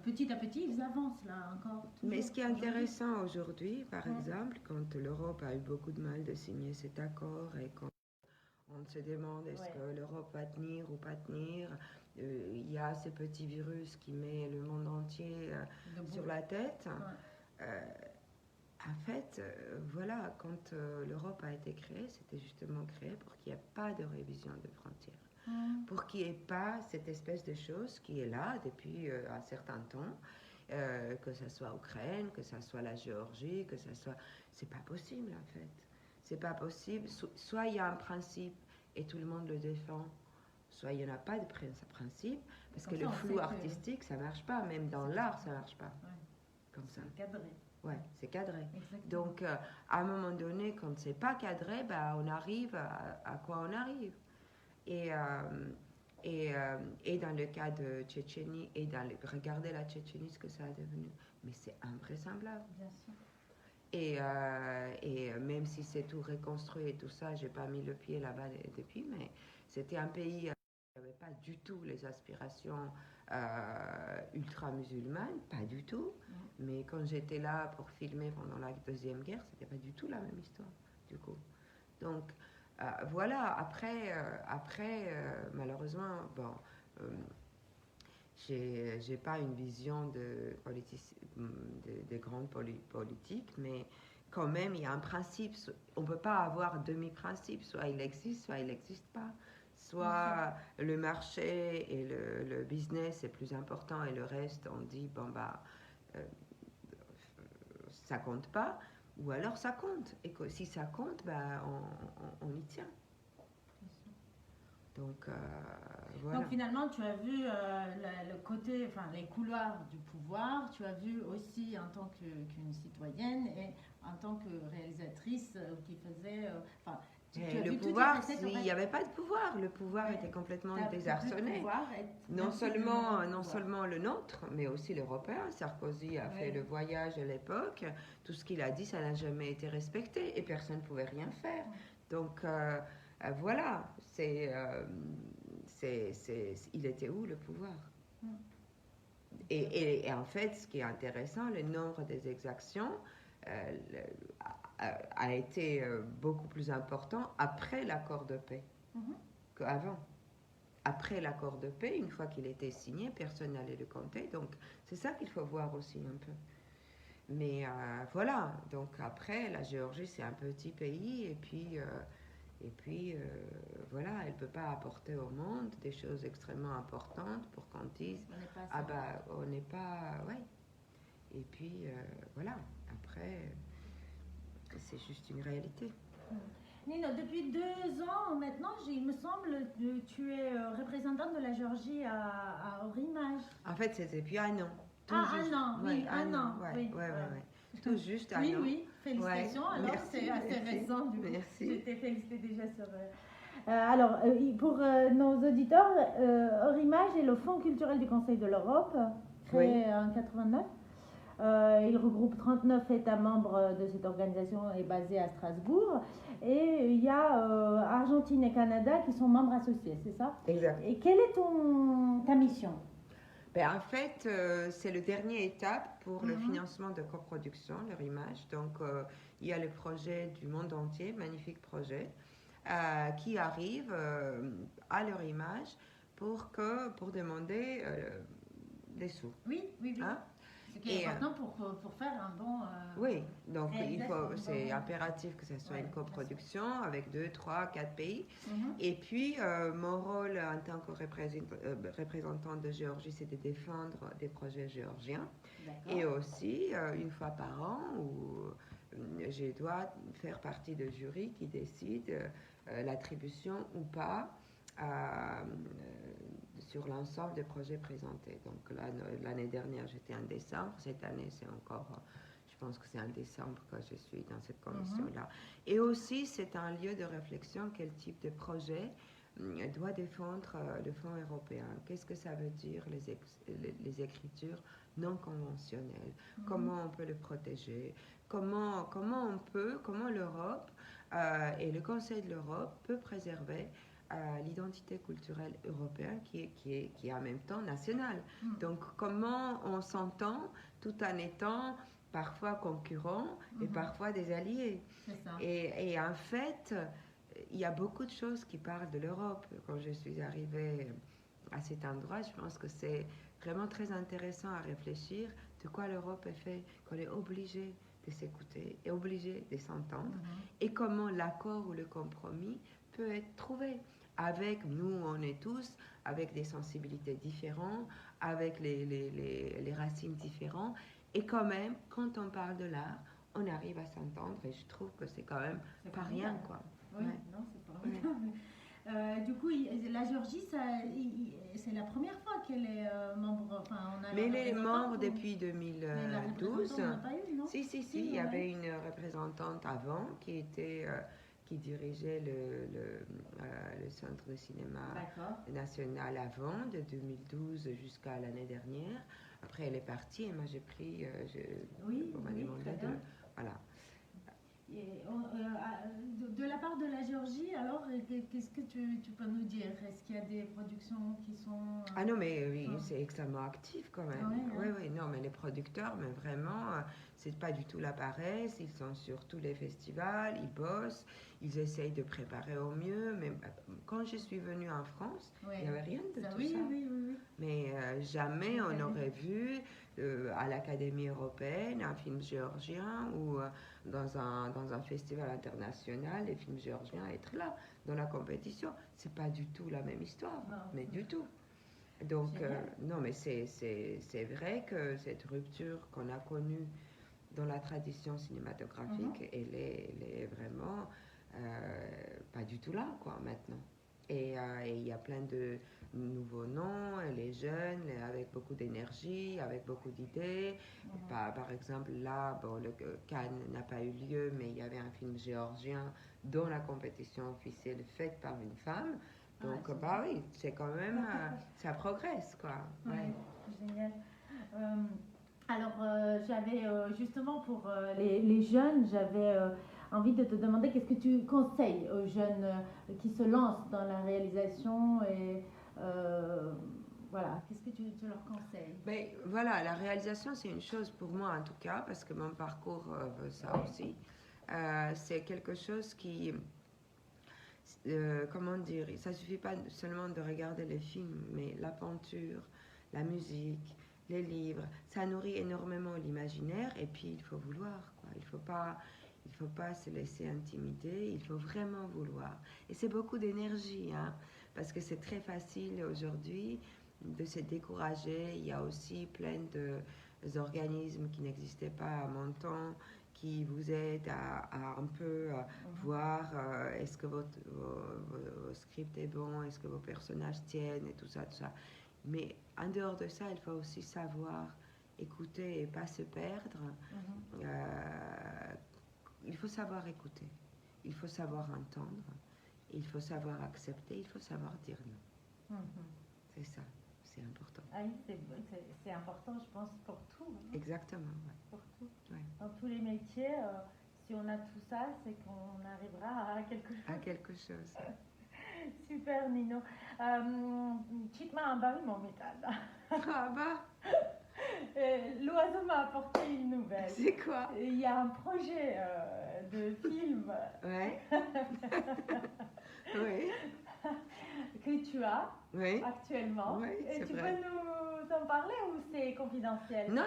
Petit à petit, ils avancent là encore. Mais ce qui est intéressant aujourd'hui, par exemple, quand l'Europe a eu beaucoup de mal de signer cet accord et quand on se demande est-ce que l'Europe va tenir ou pas tenir, il y a ce petit virus qui met le monde entier sur la tête. En fait, voilà, quand l'Europe a été créée, c'était justement créé pour qu'il n'y ait pas de révision de frontières. Pour qu'il n'y ait pas cette espèce de chose qui est là depuis un certain temps, que ce soit Ukraine, que ce soit la Géorgie, que ce soit... C'est pas possible en fait. C'est pas possible. Soit il y a un principe et tout le monde le défend, soit il n'y en a pas de principe, parce que le flou artistique, ça marche pas. Même dans l'art, ça marche pas. Comme ça. C'est cadré. Ouais, c'est cadré. Exactement. Donc, à un moment donné, quand c'est pas cadré, bah, on arrive à quoi on arrive. Et dans le cas de Tchétchénie, regardez la Tchétchénie, ce que ça a devenu. Mais c'est invraisemblable. Bien sûr. Et même si c'est tout reconstruit et tout ça, j'ai pas mis le pied là-bas depuis, mais c'était un pays qui n'avait pas du tout les aspirations ultra-musulmanes, pas du tout. Mais quand j'étais là pour filmer pendant la Deuxième Guerre, c'était pas du tout la même histoire, du coup. Donc, voilà, après malheureusement, bon, j'ai pas une vision de grandes politiques, mais quand même, il y a un principe. On ne peut pas avoir demi-principe. Soit il existe, soit il n'existe pas. Soit le marché et le business est plus important et le reste, on dit, bon, bah, ça compte pas. Ou alors ça compte. Et que, si ça compte, bah, on y tient. Donc, voilà. Donc finalement, tu as vu le côté, enfin les couloirs du pouvoir, tu as vu aussi en tant qu'une citoyenne et en tant que réalisatrice qui faisait... le pouvoir, il n'y avait pas de pouvoir. Le pouvoir était complètement désarçonné. Non seulement le nôtre, mais aussi l'européen. Sarkozy a fait le voyage à l'époque. Tout ce qu'il a dit, ça n'a jamais été respecté et personne ne pouvait rien faire. Donc, voilà. Il était où le pouvoir? Et en fait, ce qui est intéressant, le nombre des exactions a été beaucoup plus important après l'accord de paix qu'avant. Après l'accord de paix, une fois qu'il était signé, personne n'allait le compter. Donc, c'est ça qu'il faut voir aussi un peu. Mais voilà, donc après, la Géorgie, c'est un petit pays, et puis voilà, elle ne peut pas apporter au monde des choses extrêmement importantes pour qu'on dise ah bah on n'est pas, ouais. Et puis voilà, après c'est juste une réalité. Nino, depuis 2 ans maintenant, il me semble que tu es représentante de la Géorgie à Eurimage. En fait, c'était depuis un an. Un an, oui, un an. Oui. Tout juste un an. Oui, félicitations. Alors, merci, c'est assez récent. Du coup. Merci. Je t'ai félicité déjà sur... alors, pour nos auditeurs, Eurimage est le Fonds culturel du Conseil de l'Europe, créé en 89. Il regroupe 39 États membres de cette organisation et basé à Strasbourg. Et il y a Argentine et Canada qui sont membres associés, c'est ça? Exact. Et quelle est ta mission? En fait, c'est la dernière étape pour le financement de coproduction, Eurimage. Donc, il y a le projet du monde entier, magnifique projet, qui arrive à Eurimage pour demander des sous. Oui. Hein? Ce qui est important pour faire un bon... oui, donc c'est impératif que ce soit une coproduction avec 2, 3, 4 pays. Et puis, mon rôle en tant que représentant de Géorgie, c'est de défendre des projets géorgiens. Et aussi, une fois par an, où je dois faire partie du jury qui décide l'attribution ou pas sur l'ensemble des projets présentés. Donc l'année dernière, j'étais en décembre. Cette année, c'est encore, je pense que c'est en décembre que je suis dans cette commission-là. Et aussi, c'est un lieu de réflexion, quel type de projet doit défendre le Fonds européen. Qu'est-ce que ça veut dire, les écritures non conventionnelles? Comment on peut le protéger? Comment l'Europe et le Conseil de l'Europe peut préserver l'identité culturelle européenne qui est en même temps nationale. Donc, comment on s'entend tout en étant parfois concurrents et parfois des alliés. C'est ça. Et en fait, il y a beaucoup de choses qui parlent de l'Europe. Quand je suis arrivée à cet endroit, je pense que c'est vraiment très intéressant à réfléchir de quoi l'Europe est faite, qu'on est obligé de s'écouter et obligé de s'entendre, et comment l'accord ou le compromis peut être trouvé. Avec nous, on est tous avec des sensibilités différentes, avec les racines différentes, et quand même, quand on parle de l'art, on arrive à s'entendre, et je trouve que c'est quand même pas rien, quoi. Oui, non, c'est pas rien. Du coup, la Géorgie, c'est la première fois qu'elle est membre. Enfin, on a mais elle est membre depuis 2012. Mais on n'a pas eu, non? Si, il y avait une représentante avant qui dirigeait le centre de cinéma national avant, de 2012 jusqu'à l'année dernière. Après, elle est partie et moi j'ai pris. On m'a demandé de. Voilà. Et de la part de la Géorgie, alors, qu'est-ce que tu peux nous dire? Est-ce qu'il y a des productions qui sont... Ah non, mais oui, c'est extrêmement actif quand même. Oui, non, mais les producteurs, mais vraiment, c'est pas du tout la paresse. Ils sont sur tous les festivals, ils bossent, ils essayent de préparer au mieux. Mais quand je suis venue en France, il n'y avait rien de tout ça. Oui. Mais jamais on aurait vu à l'Académie européenne un film géorgien ou dans un festival international, les films géorgiens être là dans la compétition. C'est pas du tout la même histoire, mais du tout. Donc, non, mais c'est vrai que cette rupture qu'on a connue dans la tradition cinématographique, elle est vraiment pas du tout là, quoi, maintenant. Et il y a plein de nouveaux noms, les jeunes, avec beaucoup d'énergie, avec beaucoup d'idées. Par exemple, là, bon, le Cannes n'a pas eu lieu, mais il y avait un film géorgien dans la compétition officielle faite par une femme. Donc, oui, c'est quand même, ça progresse, quoi. Ouais. Génial. Alors, j'avais justement pour les jeunes, j'avais envie de te demander qu'est-ce que tu conseilles aux jeunes qui se lancent dans la réalisation et voilà, qu'est-ce que tu leur conseilles? Ben, voilà, la réalisation, c'est une chose pour moi en tout cas, parce que mon parcours veut ça aussi. C'est quelque chose qui, comment dire, ça suffit pas seulement de regarder les films, mais la peinture, la musique, les livres, ça nourrit énormément l'imaginaire, et puis il faut vouloir, quoi. Il faut pas se laisser intimider, il faut vraiment vouloir. Et c'est beaucoup d'énergie, hein, parce que c'est très facile aujourd'hui de se décourager. Il y a aussi plein d'organismes qui n'existaient pas à mon temps, qui vous aident à un peu voir est-ce que vos script est bon, est-ce que vos personnages tiennent et tout ça. Mais en dehors de ça, il faut aussi savoir écouter et pas se perdre. Il faut savoir écouter, il faut savoir entendre, il faut savoir accepter, il faut savoir dire non. C'est ça, c'est important. Ah oui, c'est important, je pense, pour tout. Hein. Exactement, ouais. Pour tout. Ouais. Dans tous les métiers, si on a tout ça, c'est qu'on arrivera à quelque chose. À quelque chose. Super, Nino. Chitma Ambari, mon métal. Ah bah L'oiseau m'a apporté une nouvelle. C'est quoi? Il y a un projet de film. Ouais. Oui. Que tu as actuellement. Oui, et tu vrai. peux nous en parler ou c'est confidentiel? Non,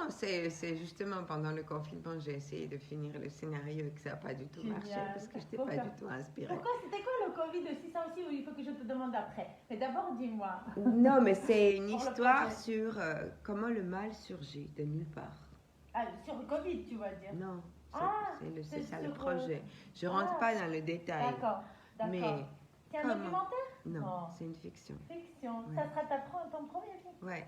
c'est justement pendant le confinement, j'ai essayé de finir le scénario et que ça n'a pas du tout marché parce que je n'étais pas du tout inspirée. Pourquoi? C'était quoi le Covid aussi? Ça aussi, il faut que je te demande après. Mais d'abord, dis-moi. Non, mais c'est une histoire sur comment le mal surgit de nulle part. Ah, sur le Covid, tu vas dire? Non, c'est ça le sur, projet. Je ne rentre pas dans le détail. D'accord. Mais c'est un documentaire? Non, c'est une fiction. Fiction. Ouais. Ça sera ton premier film? Ouais.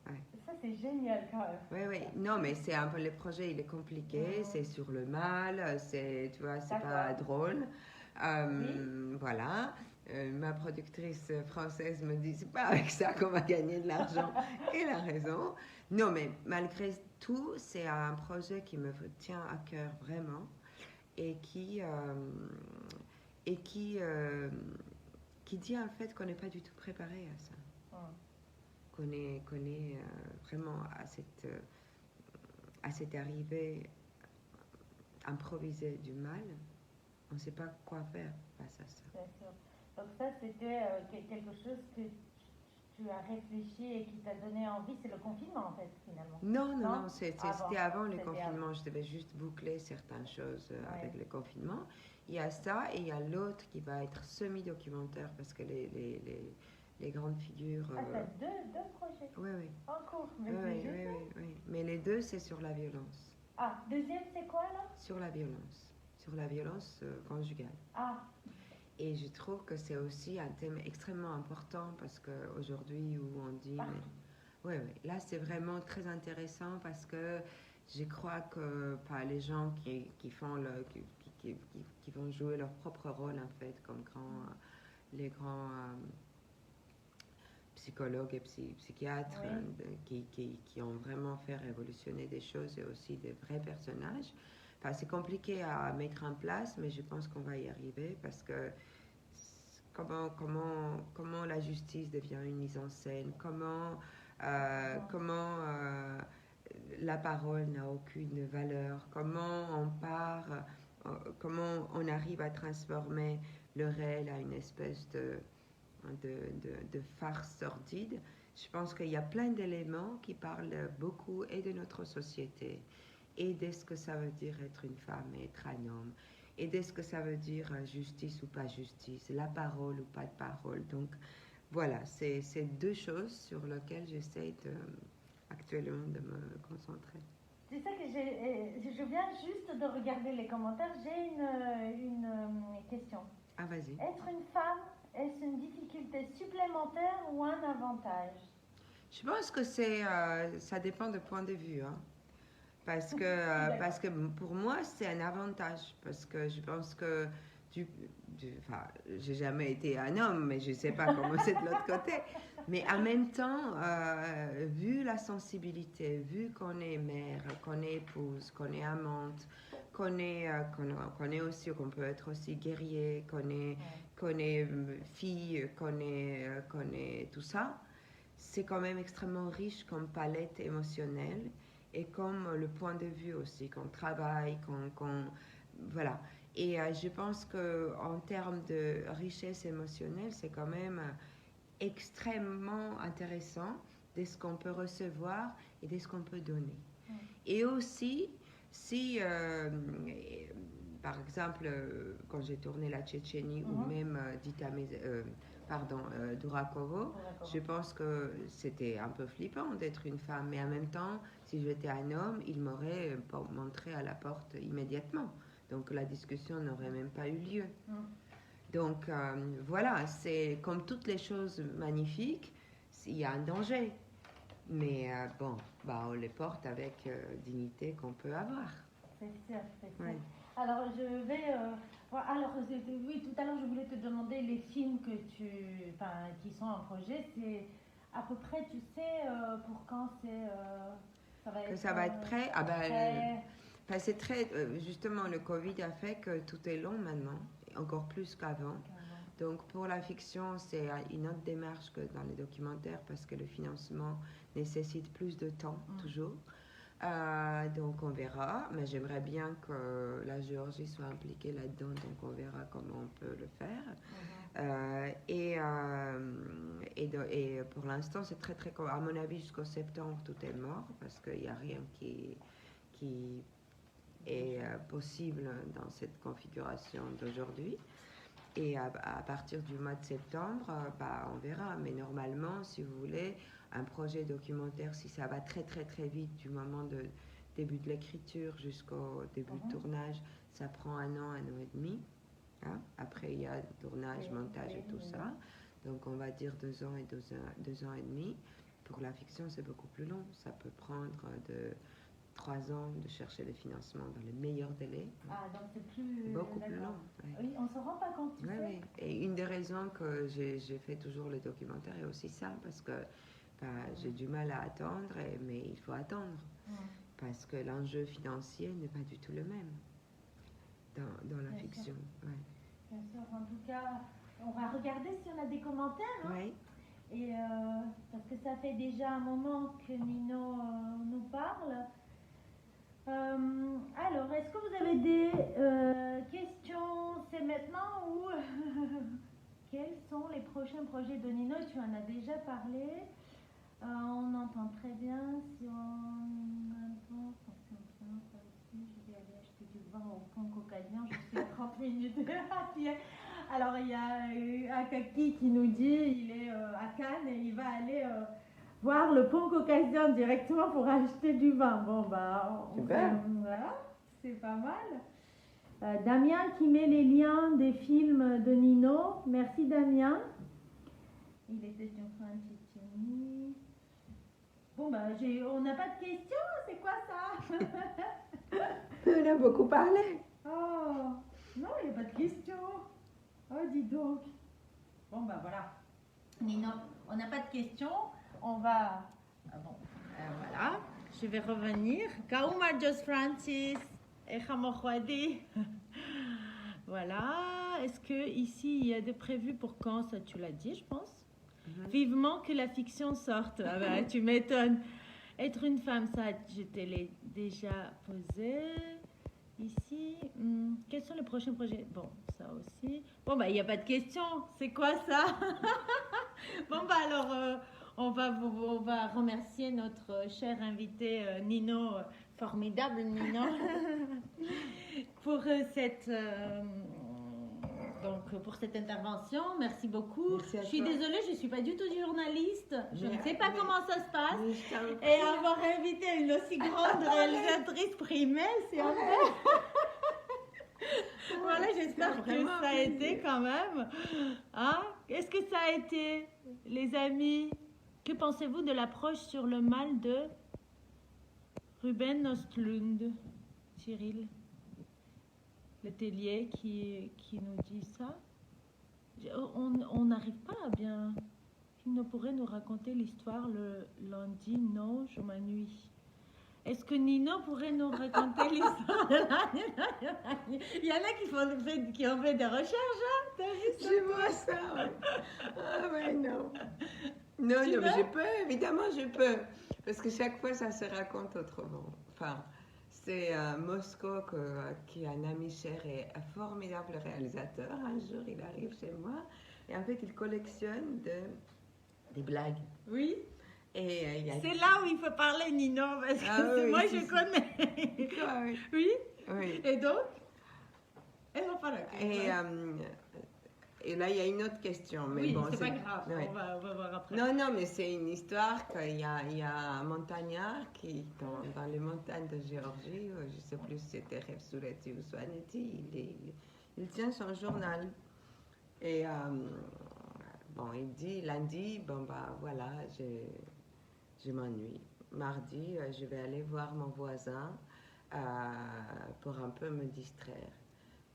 Ouais. Ça, c'est génial quand même. Oui, oui. Non, mais c'est un peu le projet, il est compliqué, c'est sur le mal, tu vois, c'est pas D'accord. drôle. Oui. Voilà. Ma productrice française me dit, c'est pas avec ça qu'on va gagner de l'argent. Et elle a raison. Non, mais malgré tout, c'est un projet qui me tient à cœur vraiment et et qui dit en fait qu'on n'est pas du tout préparé à ça. Mm. Qu'on est vraiment à cette arrivée improvisée du mal, on ne sait pas quoi faire face à ça. Bien sûr. Donc ça, c'était quelque chose que tu as réfléchi et qui t'a donné envie. C'est le confinement, en fait, finalement. Non, non, Non? non, Avant. c'était avant le C'était confinement. avant. Je devais juste boucler certaines choses Ouais. avec le confinement. Il y a ça et il y a l'autre qui va être semi-documentaire parce que les grandes figures... Ah, t'as deux projets Oui, oui. en cours. Mais Oui, c'est oui, oui, génial. oui, oui. Mais les deux, c'est sur la violence. Ah, deuxième, c'est quoi, là? Sur la violence. Sur la violence conjugale. Ah, Et je trouve que c'est aussi un thème extrêmement important parce qu'aujourd'hui où on dit... partout. Oui, oui. Là, c'est vraiment très intéressant parce que je crois que pas les gens qui font qui vont jouer leur propre rôle en fait comme les grands psychologues et psychiatres Oui. qui ont vraiment fait révolutionner des choses et aussi des vrais personnages. Enfin, c'est compliqué à mettre en place, mais je pense qu'on va y arriver parce que comment la justice devient une mise en scène, comment la parole n'a aucune valeur, comment on arrive à transformer le réel à une espèce de farce sordide. Je pense qu'il y a plein d'éléments qui parlent beaucoup et de notre société et de ce que ça veut dire être une femme et être un homme et de ce que ça veut dire justice ou pas justice, la parole ou pas de parole. Donc voilà, c'est deux choses sur lesquelles j'essaie actuellement de me concentrer. C'est ça que je viens juste de regarder les commentaires. J'ai une question. Ah, vas-y. Être une femme, est-ce une difficulté supplémentaire ou un avantage? Je pense que ça dépend de point de vue, hein. Parce que pour moi, c'est un avantage. Parce que je pense que enfin, j'ai jamais été un homme, mais je ne sais pas comment c'est de l'autre côté. Mais en même temps, vu la sensibilité, vu qu'on est mère, qu'on est épouse, qu'on est amante, qu'on est aussi, qu'on peut être aussi guerrier, qu'on est fille, qu'on est tout ça, c'est quand même extrêmement riche comme palette émotionnelle et comme le point de vue aussi, qu'on travaille, voilà. Et je pense qu'en termes de richesse émotionnelle, c'est quand même extrêmement intéressant de ce qu'on peut recevoir et de ce qu'on peut donner. Et aussi, si, par exemple, quand j'ai tourné la Tchétchénie ou même Dourakovo, je pense que c'était un peu flippant d'être une femme, mais en même temps, si j'étais un homme, il m'aurait montré à la porte immédiatement. Donc la discussion n'aurait même pas eu lieu. Donc voilà, c'est comme toutes les choses magnifiques, il y a un danger. Mais bon, on les porte avec dignité qu'on peut avoir. C'est sûr, c'est sûr. Ouais. Alors, je vais... oui, tout à l'heure, je voulais te demander les films qui sont en projet. C'est à peu près, tu sais, pour quand ça va être prêt. Ah prêt. C'est très... justement, le Covid a fait que tout est long maintenant, encore plus qu'avant. Donc pour la fiction, c'est une autre démarche que dans les documentaires parce que le financement nécessite plus de temps, toujours. Donc on verra, mais j'aimerais bien que la Géorgie soit impliquée là-dedans, donc on verra comment on peut le faire. Et pour l'instant, c'est très très... À mon avis, jusqu'au septembre, tout est mort parce qu'il n'y a rien qui est possible dans cette configuration d'aujourd'hui. Et à partir du mois de septembre, on verra. Mais normalement, si vous voulez, un projet documentaire, si ça va très très très vite du moment de début de l'écriture jusqu'au début de tournage, ça prend un an et demi. Hein? Après, il y a tournage, montage et tout ça. Donc, on va dire 2 ans et 2 ans et demi. Pour la fiction, c'est beaucoup plus long. Ça peut prendre de 3 ans de chercher des financements dans les meilleurs délais. Ah, donc c'est plus... Beaucoup plus long. Ouais. Oui, on ne se rend pas compte, tu sais. Oui. Et une des raisons que j'ai fait toujours les documentaires est aussi ça, parce que j'ai du mal à attendre, mais il faut attendre. Parce que l'enjeu financier n'est pas du tout le même dans la fiction. Ouais. Bien sûr, en tout cas, on va regarder si on a des commentaires. Hein. Oui. Et parce que ça fait déjà un moment que Nino nous parle. Alors, est-ce que vous avez des questions? C'est maintenant ou quels sont les prochains projets de Nino? Tu en as déjà parlé. On entend très bien. Si on avance, je vais aller acheter du vin au pont Caucasien. Je suis à 30 minutes à pied. Alors, il y a Akaki qui nous dit il est à Cannes et il va aller voir le pont Caucasien directement pour acheter du vin. Bon, bah, voilà, c'est pas mal. Damien qui met les liens des films de Nino. Merci, Damien. Il était sur Tchétchénie. Bon, bah, on n'a pas de questions. C'est quoi ça? On a beaucoup parlé. Oh, non, il n'y a pas de questions. Oh, dis donc. Bon, bah voilà. Nino, on n'a pas de questions. On va... Ah bon, voilà. Je vais revenir. Kauma Jos Francis et Hamochwadi. Voilà. Est-ce que ici il y a des prévus pour quand? Ça, tu l'as dit, je pense. Vivement que la fiction sorte. Ah bah, tu m'étonnes. Être une femme, ça, je te l'ai déjà posé. Ici, quels sont les prochains projets? Bon, ça aussi. Bon, bah, il n'y a pas de question. C'est quoi ça? Bon, bah, alors, on va remercier notre cher invité Nino, formidable Nino, pour pour cette intervention. Merci beaucoup. Je suis désolée, je ne suis pas du tout journaliste. Je ne sais pas comment ça se passe. Et avoir invité une aussi grande réalisatrice primaire, c'est un peu... Voilà, j'espère que ça a été quand même. Hein? Est-ce que ça a été, les amis? Que pensez-vous de l'approche sur le mal de Ruben Östlund, Cyril Letellier qui nous dit ça? On n'arrive pas à bien... Il ne pourrait nous raconter l'histoire le lundi? Non, je m'ennuie. Est-ce que Nino pourrait nous raconter l'histoire de lundi? Il y en a qui ont fait des recherches, hein? T'as vu ça? Je vois ça, ouais. Ah ouais, non. Non, mais je peux, évidemment je peux. Parce que chaque fois, ça se raconte autrement. Enfin, c'est Mosco qui est un ami cher et un formidable réalisateur. Un jour, il arrive chez moi et en fait, il collectionne des blagues. Oui. Et c'est là où il faut parler, Nino, parce que moi, je connais. Toi, oui. Oui. Oui. Et donc, elle va pas là. Et là, il y a une autre question. Mais oui, bon, c'est pas grave, ouais. on va voir après. Non, mais c'est une histoire qu'il y a un montagnard qui, dans les montagnes de Géorgie, je ne sais plus si c'était Repsuleti ou Swaneti, il tient son journal. Et bon, il dit lundi, bon, bah voilà, je m'ennuie. Mardi, je vais aller voir mon voisin pour un peu me distraire.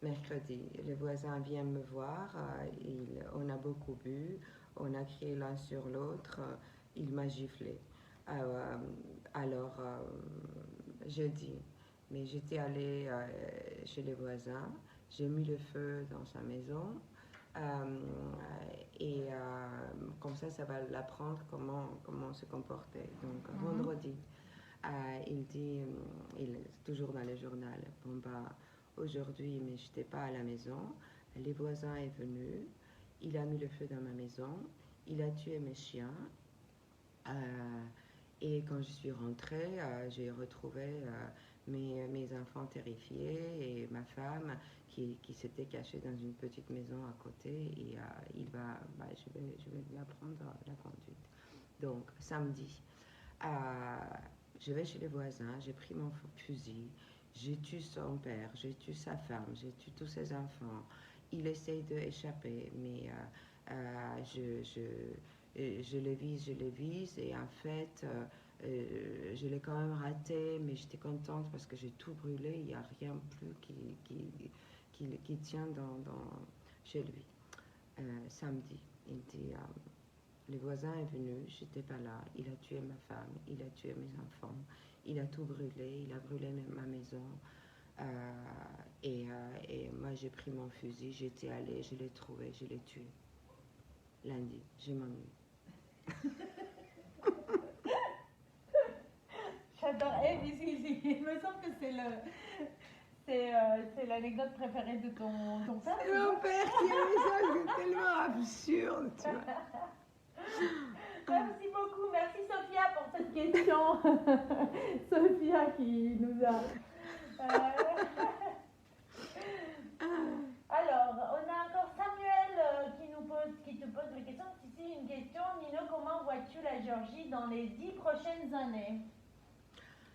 Mercredi, le voisin vient me voir, on a beaucoup bu, on a crié l'un sur l'autre, il m'a giflé. Alors, jeudi, mais j'étais allée chez les voisins, j'ai mis le feu dans sa maison, et comme ça va l'apprendre comment se comporter. Donc, vendredi, il dit, il est toujours dans le journal, bon bah, aujourd'hui, mais je n'étais pas à la maison. Les voisins sont venus. Il a mis le feu dans ma maison. Il a tué mes chiens. Et quand je suis rentrée, j'ai retrouvé mes enfants terrifiés et ma femme qui s'était cachée dans une petite maison à côté. Et je vais lui apprendre la conduite. Donc, samedi, je vais chez les voisins. J'ai pris mon fusil. J'ai tué son père, j'ai tué sa femme, j'ai tué tous ses enfants. Il essaye d'échapper, mais je les vise, et en fait, je l'ai quand même raté, mais j'étais contente parce que j'ai tout brûlé, il n'y a rien plus qui tient chez lui. Samedi, il dit, le voisin est venu, j'étais pas là, il a tué ma femme, il a tué mes enfants, il a tout brûlé, il a brûlé ma maison. Et moi j'ai pris mon fusil, j'étais allée, je l'ai trouvé, je l'ai tué. Lundi, je m'ennuie. J'adore. Il me semble que c'est l'anecdote préférée de ton père. C'est mon père qui a mis ça, c'est tellement absurde, tu vois. Merci beaucoup, merci Sophia pour cette question. Sophia qui nous a... Alors, on a encore Samuel qui te pose la question. Ici, une question. Nino, comment vois-tu la Géorgie dans les 10 prochaines années?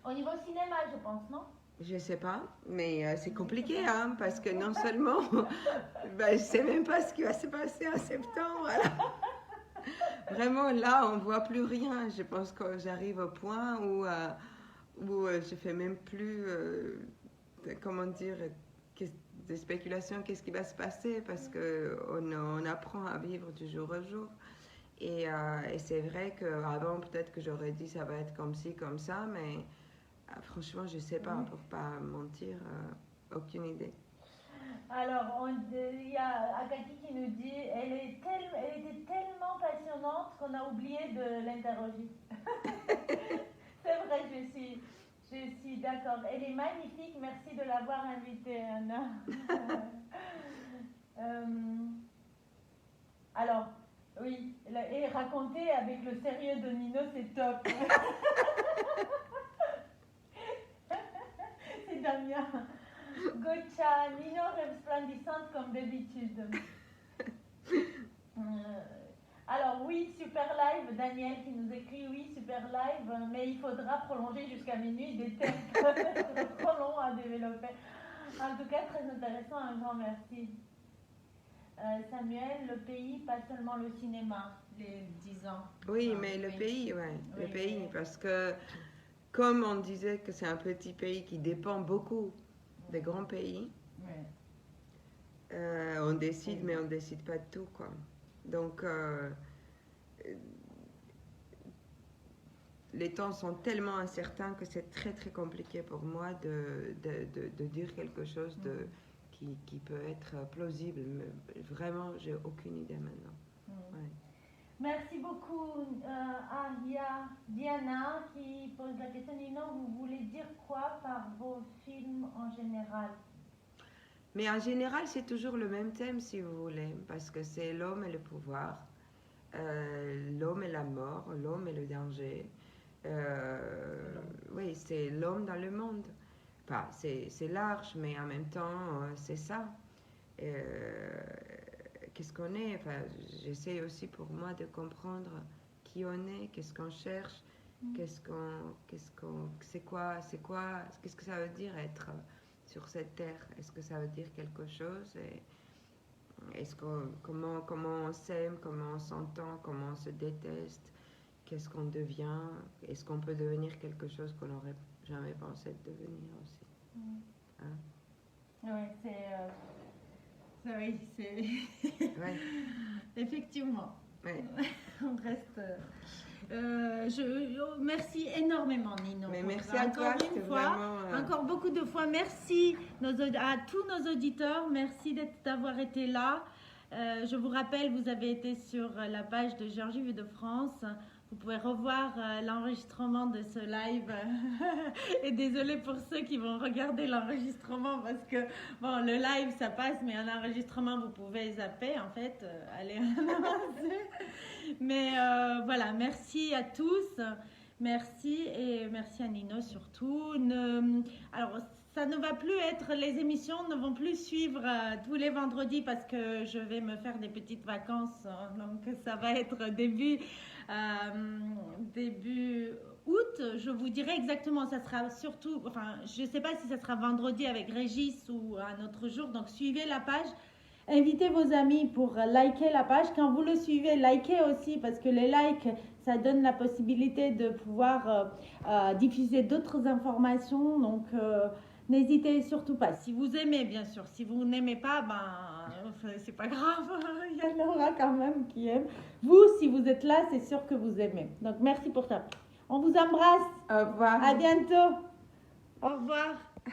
Au niveau cinéma, je pense, non? Je sais pas, mais c'est compliqué, hein, parce que non seulement, je sais même pas ce qui va se passer en septembre. Alors. Vraiment, là, on voit plus rien. Je pense que j'arrive au point où je fais même plus, comment dire, des spéculations, qu'est-ce qui va se passer, parce qu'on apprend à vivre du jour au jour. Et c'est vrai qu'avant, peut-être que j'aurais dit ça va être comme ci, comme ça, mais franchement, je ne sais pas, pour ne pas mentir, aucune idée. Alors, il y a Akaki qui nous dit elle était tellement passionnante qu'on a oublié de l'interroger. C'est vrai, je suis d'accord. Elle est magnifique, merci de l'avoir invitée, Anna. Alors, oui, et raconter avec le sérieux de Nino, c'est top. C'est Damien. Gocha, Nino resplendissante comme d'habitude. Alors oui, super live, Daniel qui nous écrit oui, super live, mais il faudra prolonger jusqu'à minuit des thèmes trop longs à développer. En tout cas, très intéressant, un grand merci. Samuel, le pays, pas seulement le cinéma, les 10 ans. Oui, mais le pays, ouais, le pays, parce que comme on disait que c'est un petit pays qui dépend beaucoup des grands pays, on décide, mais on ne décide pas de tout, quoi. Donc, les temps sont tellement incertains que c'est très, très compliqué pour moi de dire quelque chose qui peut être plausible. Mais vraiment, j'ai aucune idée maintenant. Ouais. Merci beaucoup à Diana qui pose la question. Nino, vous voulez dire quoi par vos films en général? Mais en général, c'est toujours le même thème, si vous voulez, parce que c'est l'homme et le pouvoir, l'homme et la mort, l'homme et le danger. Oui, c'est l'homme dans le monde. Enfin, c'est large, mais en même temps, c'est ça. Qu'est-ce qu'on est? Enfin, j'essaie aussi pour moi de comprendre qui on est, qu'est-ce qu'on cherche, qu'est-ce que ça veut dire être sur cette terre? Est-ce que ça veut dire quelque chose? Et comment on s'aime, comment on s'entend, comment on se déteste, qu'est-ce qu'on devient? Est-ce qu'on peut devenir quelque chose qu'on n'aurait jamais pensé de devenir aussi? Hein? Oui, c'est... Ouais. Effectivement. Ouais. On reste... merci énormément, Nino. Mais merci à toi, c'était vraiment... Encore beaucoup de fois, merci à tous nos auditeurs, merci d'avoir été là. Je vous rappelle, vous avez été sur la page de Géorgie Vue de France. Vous pouvez revoir l'enregistrement de ce live. Et désolé pour ceux qui vont regarder l'enregistrement parce que bon, le live ça passe, mais un enregistrement vous pouvez zapper en fait, aller en avancer. Mais voilà, merci à tous. Merci et merci à Nino surtout. Alors, ça ne va plus être, les émissions ne vont plus suivre tous les vendredis parce que je vais me faire des petites vacances. Donc, ça va être début août. Je vous dirai exactement, ça sera surtout, enfin, je ne sais pas si ça sera vendredi avec Régis ou un autre jour. Donc, suivez la page. Invitez vos amis pour liker la page. Quand vous le suivez, likez aussi parce que les likes, ça donne la possibilité de pouvoir diffuser d'autres informations. Donc, n'hésitez surtout pas. Si vous aimez, bien sûr. Si vous n'aimez pas, c'est pas grave. Il y en aura quand même qui aiment. Vous, si vous êtes là, c'est sûr que vous aimez. Donc, merci pour ça. On vous embrasse. Au revoir. À bientôt. Au revoir.